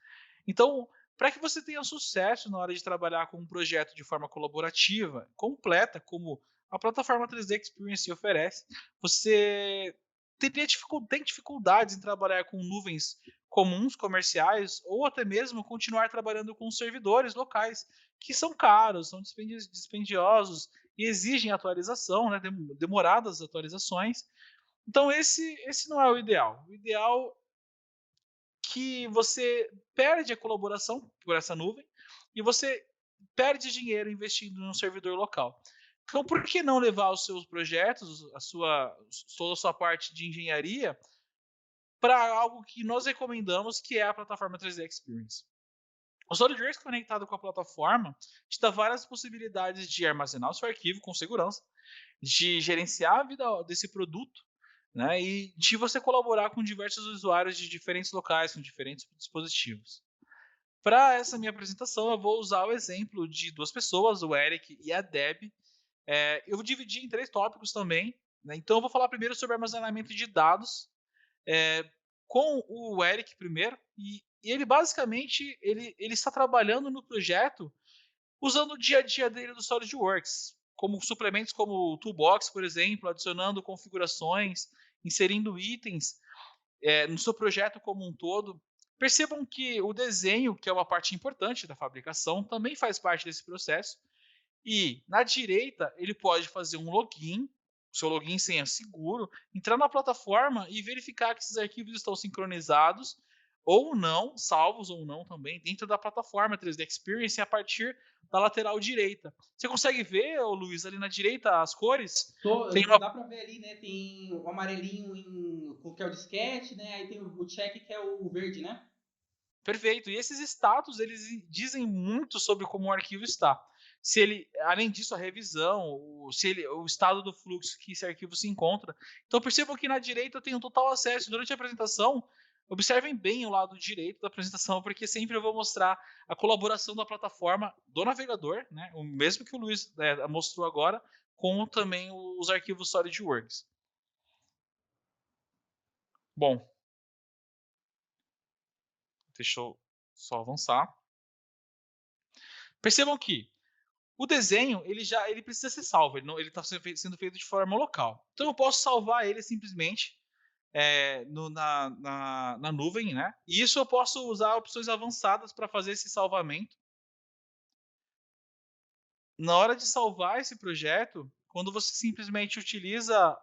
Então, para que você tenha sucesso na hora de trabalhar com um projeto de forma colaborativa, completa, como a plataforma 3D Experience oferece, você tem dificuldades em trabalhar com nuvens comuns, comerciais, ou até mesmo continuar trabalhando com servidores locais, que são caros, são dispendiosos e exigem atualização, né, demoradas atualizações. Então, esse não é o ideal. O ideal que você perde a colaboração por essa nuvem e você perde dinheiro investindo em um servidor local. Então, por que não levar os seus projetos, toda a sua parte de engenharia, para algo que nós recomendamos, que é a plataforma 3D Experience? O SolidWorks conectado com a plataforma te dá várias possibilidades de armazenar o seu arquivo com segurança, de gerenciar a vida desse produto, né, e de você colaborar com diversos usuários de diferentes locais, com diferentes dispositivos. Para essa minha apresentação, eu vou usar o exemplo de duas pessoas, o Eric e a Deb. Eu vou dividir em 3 tópicos também, né? Então, eu vou falar primeiro sobre armazenamento de dados, com o Eric primeiro, e ele basicamente ele está trabalhando no projeto usando o dia a dia dele do SolidWorks, como suplementos como o Toolbox, por exemplo, adicionando configurações, inserindo itens no seu projeto como um todo. Percebam que o desenho, que é uma parte importante da fabricação, também faz parte desse processo. E na direita, ele pode fazer um login, o seu login senha seguro, entrar na plataforma e verificar que esses arquivos estão sincronizados ou não, salvos ou não também, dentro da plataforma 3D Experience a partir da lateral direita. Você consegue ver, Luiz, ali na direita as cores? Dá pra ver ali, né? Tem o amarelinho que é o disquete, né? Aí tem o check que é o verde, né? Perfeito. E esses status, eles dizem muito sobre como o arquivo está. Se ele, além disso, a revisão, o estado do fluxo que esse arquivo se encontra. Então percebam que na direita eu tenho total acesso. Durante a apresentação, observem bem o lado direito da apresentação, porque sempre eu vou mostrar a colaboração da plataforma do navegador, né? O mesmo que o Luiz mostrou agora, com também os arquivos SolidWorks. Bom, deixa eu só avançar. Percebam que o desenho ele precisa ser salvo, ele está sendo feito de forma local. Então eu posso salvar ele simplesmente na nuvem, né? E isso eu posso usar opções avançadas para fazer esse salvamento. Na hora de salvar esse projeto, quando você simplesmente utiliza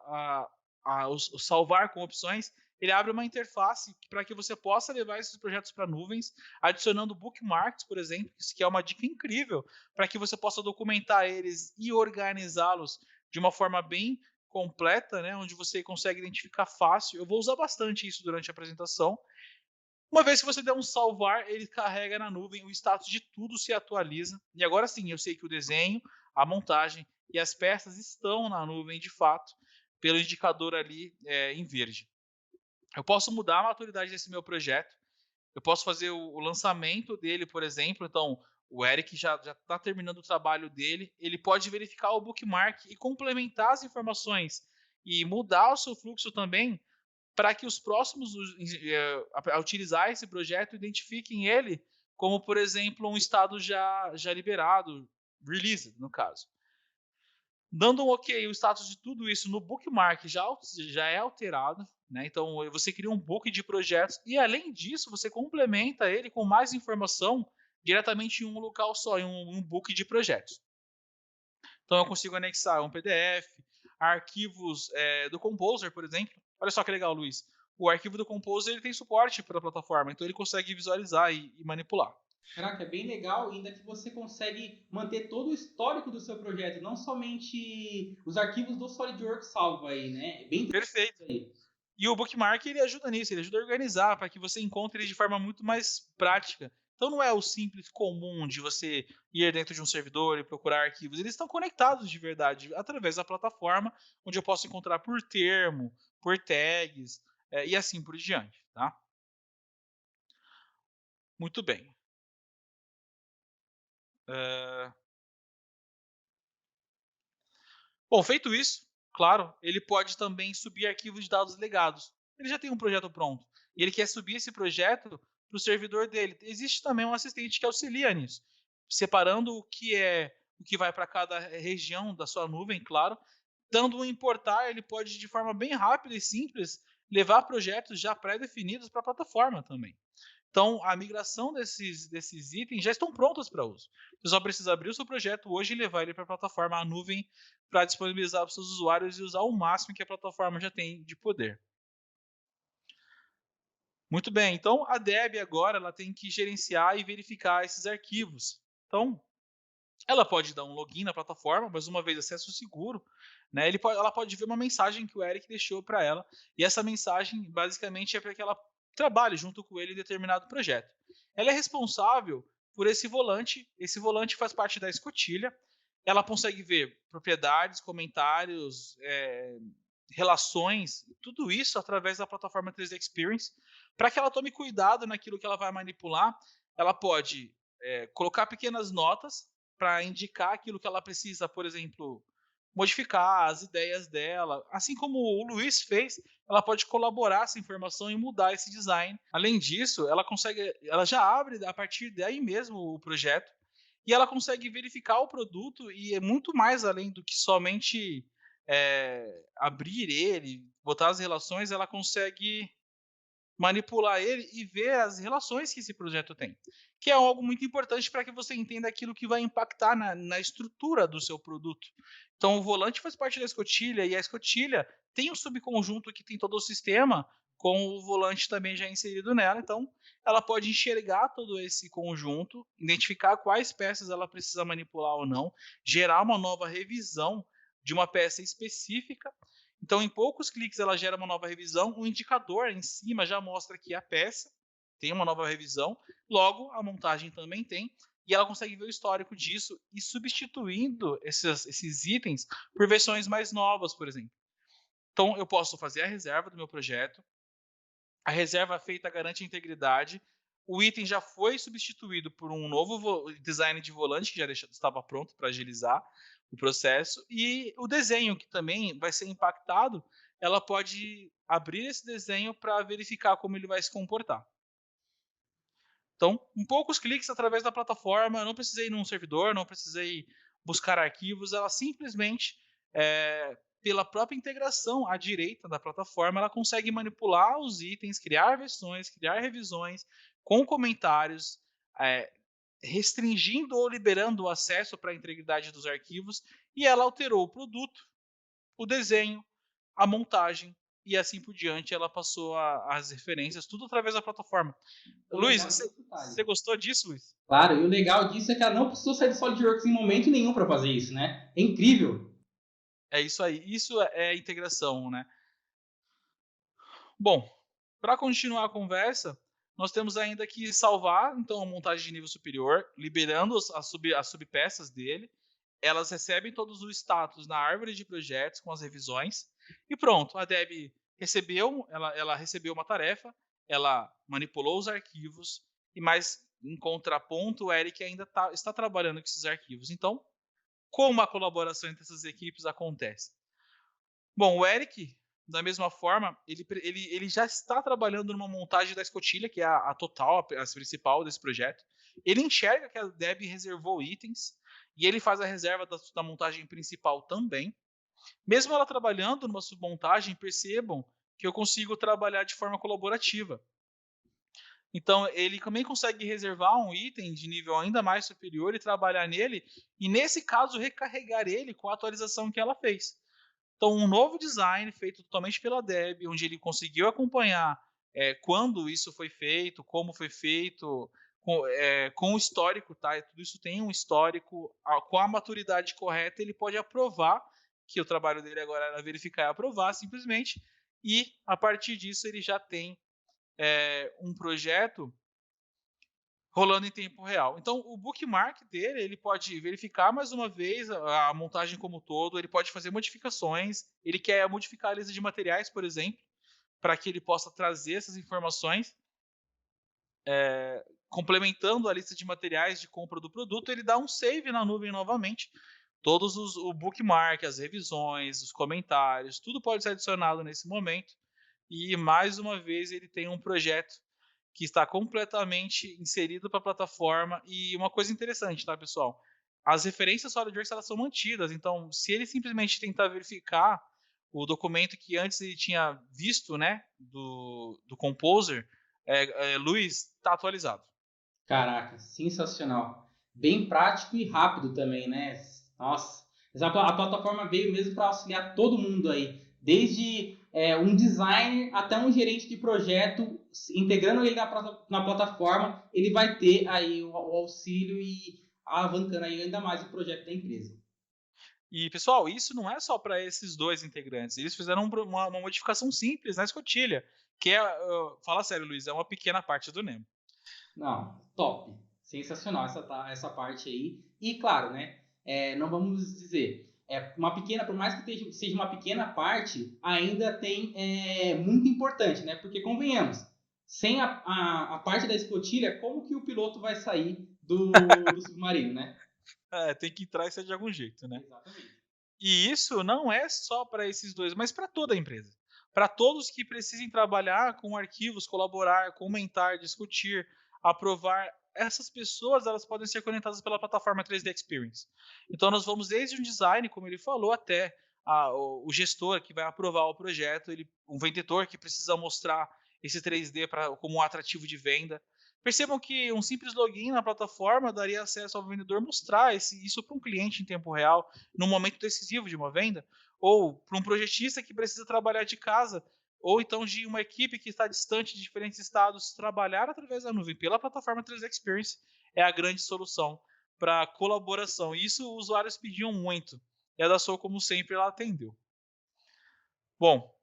o salvar com opções, ele abre uma interface para que você possa levar esses projetos para nuvens, adicionando bookmarks, por exemplo, que é uma dica incrível, para que você possa documentar eles e organizá-los de uma forma bem completa, né, onde você consegue identificar fácil. Eu vou usar bastante isso durante a apresentação. Uma vez que você der um salvar, ele carrega na nuvem, o status de tudo se atualiza. E agora sim, eu sei que o desenho, a montagem e as peças estão na nuvem de fato, pelo indicador ali em verde. Eu posso mudar a maturidade desse meu projeto. Eu posso fazer o lançamento dele, por exemplo. Então, o Eric já está terminando o trabalho dele. Ele pode verificar o bookmark e complementar as informações e mudar o seu fluxo também, para que os próximos a utilizar esse projeto identifiquem ele como, por exemplo, um estado já liberado, released, no caso. Dando um ok, o status de tudo isso no bookmark já é alterado, né? Então você cria um book de projetos e, além disso, você complementa ele com mais informação diretamente em um local só, em um book de projetos. Então eu consigo anexar um PDF, arquivos do Composer, por exemplo. Olha só que legal, Luiz. O arquivo do Composer ele tem suporte para a plataforma, então ele consegue visualizar e manipular. Caraca, é bem legal, ainda que você consegue manter todo o histórico do seu projeto, não somente os arquivos do SolidWorks salvo aí, né? É bem perfeito. Aí. E o bookmark ele ajuda nisso, ele ajuda a organizar para que você encontre ele de forma muito mais prática. Então não é o simples comum de você ir dentro de um servidor e procurar arquivos. Eles estão conectados de verdade através da plataforma, onde eu posso encontrar por termo, por tags e assim por diante, tá? Muito bem. Bom, feito isso, claro, ele pode também subir arquivos de dados legados. Ele já tem um projeto pronto e ele quer subir esse projeto para o servidor dele. Existe também um assistente que auxilia nisso, separando o que vai para cada região da sua nuvem, claro. Dando um importar, ele pode de forma bem rápida e simples levar projetos já pré-definidos para a plataforma também. Então, a migração desses itens já estão prontos para uso. Você só precisa abrir o seu projeto hoje e levar ele para a plataforma, a nuvem, para disponibilizar para os seus usuários e usar o máximo que a plataforma já tem de poder. Muito bem, então a Deb agora ela tem que gerenciar e verificar esses arquivos. Então, ela pode dar um login na plataforma, mas uma vez acesso seguro, né, ela pode ver uma mensagem que o Eric deixou para ela, e essa mensagem basicamente é para que ela trabalhe junto com ele em determinado projeto. Ela é responsável por esse volante faz parte da escotilha, ela consegue ver propriedades, comentários, relações, tudo isso através da plataforma 3D Experience. Para que ela tome cuidado naquilo que ela vai manipular, ela pode colocar pequenas notas para indicar aquilo que ela precisa, por exemplo, modificar as ideias dela. Assim como o Luiz fez, ela pode colaborar essa informação e mudar esse design. Além disso, ela já abre a partir daí mesmo o projeto e ela consegue verificar o produto e é muito mais além do que somente abrir ele, botar as relações, ela consegue manipular ele e ver as relações que esse projeto tem, que é algo muito importante para que você entenda aquilo que vai impactar na estrutura do seu produto. Então, o volante faz parte da escotilha e a escotilha tem um subconjunto que tem todo o sistema, com o volante também já inserido nela. Então, ela pode enxergar todo esse conjunto, identificar quais peças ela precisa manipular ou não, gerar uma nova revisão de uma peça específica. Então, em poucos cliques, ela gera uma nova revisão. O indicador em cima já mostra que a peça tem uma nova revisão. Logo, a montagem também tem. E ela consegue ver o histórico disso e substituindo esses itens por versões mais novas, por exemplo. Então, eu posso fazer a reserva do meu projeto. A reserva feita garante a integridade. O item já foi substituído por um novo design de volante que já estava pronto para agilizar o processo. E o desenho, que também vai ser impactado, ela pode abrir esse desenho para verificar como ele vai se comportar. Então, em poucos cliques através da plataforma, não precisei ir num servidor, não precisei buscar arquivos, ela simplesmente, pela própria integração à direita da plataforma, ela consegue manipular os itens, criar versões, criar revisões, com comentários, restringindo ou liberando o acesso para a integridade dos arquivos, e ela alterou o produto, o desenho, a montagem, e assim por diante ela passou as referências, tudo através da plataforma. Luiz, você gostou disso, Luiz? Claro, e o legal disso é que ela não precisou sair do SolidWorks em momento nenhum para fazer isso, né? É incrível. É isso aí, isso é integração, né? Bom, para continuar a conversa, nós temos ainda que salvar então a montagem de nível superior, liberando as subpeças dele. Elas recebem todos os status na árvore de projetos com as revisões. E pronto, a Deb recebeu, ela recebeu uma tarefa, ela manipulou os arquivos, e mais em contraponto, o Eric ainda está trabalhando com esses arquivos. Então, como a colaboração entre essas equipes acontece? Bom, o Eric, da mesma forma, ele já está trabalhando numa montagem da escotilha, que é a total, a principal desse projeto. Ele enxerga que a Deb reservou itens e ele faz a reserva da montagem principal também. Mesmo ela trabalhando numa submontagem, percebam que eu consigo trabalhar de forma colaborativa. Então, ele também consegue reservar um item de nível ainda mais superior e trabalhar nele, e nesse caso, recarregar ele com a atualização que ela fez. Então, um novo design feito totalmente pela Deb, onde ele conseguiu acompanhar quando isso foi feito, como foi feito, com o histórico, tá? Tudo isso tem um histórico, com a maturidade correta, ele pode aprovar, que o trabalho dele agora era verificar e aprovar, simplesmente, e a partir disso ele já tem um projeto rolando em tempo real. Então, o bookmark dele, ele pode verificar mais uma vez a montagem como um todo, ele pode fazer modificações, ele quer modificar a lista de materiais, por exemplo, para que ele possa trazer essas informações, complementando a lista de materiais de compra do produto, ele dá um save na nuvem novamente. Todos o bookmark, as revisões, os comentários, tudo pode ser adicionado nesse momento. E, mais uma vez, ele tem um projeto que está completamente inserido para a plataforma. E uma coisa interessante, tá, pessoal? As referências SolidWorks, elas são mantidas. Então, se ele simplesmente tentar verificar o documento que antes ele tinha visto, né, do Composer, Luiz, está atualizado. Caraca, sensacional. Bem prático e rápido também, né? Nossa, a plataforma veio mesmo para auxiliar todo mundo aí. Desde um designer até um gerente de projeto, integrando ele na plataforma, ele vai ter aí o auxílio e alavancando aí ainda mais o projeto da empresa. E, pessoal, isso não é só para esses dois integrantes. Eles fizeram uma modificação simples na escotilha, que fala sério, Luiz, é uma pequena parte do Nemo. Não, top. Sensacional essa parte aí. E, claro, né? Não vamos dizer... uma pequena, por mais que seja uma pequena parte, ainda tem muito importante, né? Porque, convenhamos, sem a parte da escotilha, como que o piloto vai sair do submarino, né? Tem que entrar e sair de algum jeito, né? Exatamente. E isso não é só para esses dois, mas para toda a empresa. Para todos que precisem trabalhar com arquivos, colaborar, comentar, discutir, aprovar, essas pessoas elas podem ser conectadas pela plataforma 3D Experience. Então nós vamos desde um design, como ele falou, até o gestor que vai aprovar o projeto, um vendedor que precisa mostrar esse 3D como um atrativo de venda. Percebam que um simples login na plataforma daria acesso ao vendedor mostrar isso para um cliente em tempo real, num momento decisivo de uma venda, ou para um projetista que precisa trabalhar de casa, ou então de uma equipe que está distante de diferentes estados, trabalhar através da nuvem pela plataforma 3D Experience é a grande solução para colaboração. E isso os usuários pediam muito. E a Dassault, como sempre, ela atendeu. Bom,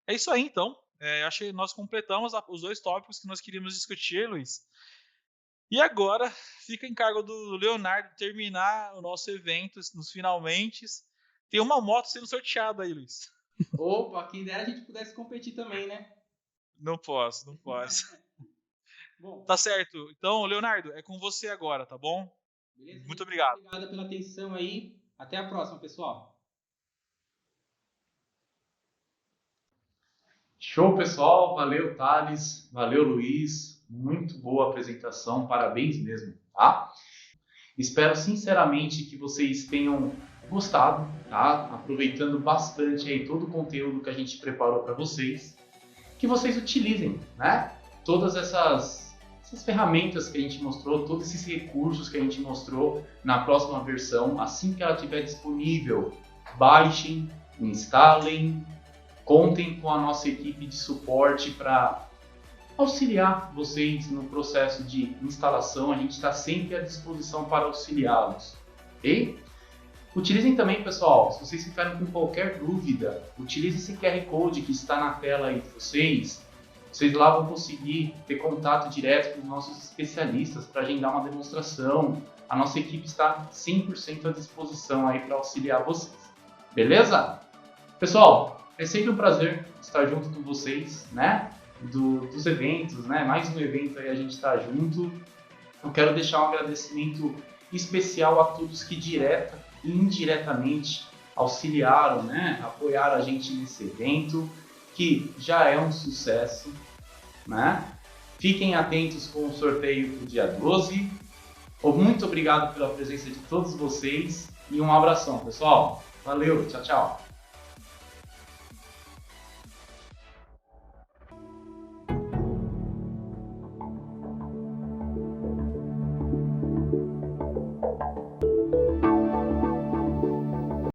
é isso aí, então. Acho que nós completamos os dois tópicos que nós queríamos discutir, Luiz. E agora fica em cargo do Leonardo terminar o nosso evento nos finalmente. Tem uma moto sendo sorteada aí, Luiz. Opa, quem dera a gente pudesse competir também, né? Não posso. Bom, tá certo. Então, Leonardo, é com você agora, tá bom? Beleza? Muito obrigado. Obrigado pela atenção aí. Até a próxima, pessoal. Show, pessoal. Valeu, Thales. Valeu, Luiz. Muito boa apresentação. Parabéns mesmo, tá? Espero sinceramente que vocês tenham gostado, tá? Aproveitando bastante aí todo o conteúdo que a gente preparou para vocês. Que vocês utilizem, né? Todas essas ferramentas que a gente mostrou, todos esses recursos que a gente mostrou na próxima versão. Assim que ela estiver disponível, baixem, instalem, contem com a nossa equipe de suporte para auxiliar vocês no processo de instalação. A gente está sempre à disposição para auxiliá-los, ok? Utilizem também, pessoal, se vocês ficarem com qualquer dúvida, utilize esse QR Code que está na tela aí de vocês. Vocês lá vão conseguir ter contato direto com os nossos especialistas para agendar uma demonstração. A nossa equipe está 100% à disposição aí para auxiliar vocês. Beleza? Pessoal, é sempre um prazer estar junto com vocês, né? Dos eventos, né? Mais um evento aí a gente está junto. Eu quero deixar um agradecimento especial a todos que direta e indiretamente auxiliaram, né? Apoiaram a gente nesse evento, que já é um sucesso, né? Fiquem atentos com o sorteio do dia 12. Muito obrigado pela presença de todos vocês e um abração, pessoal. Valeu, tchau, tchau.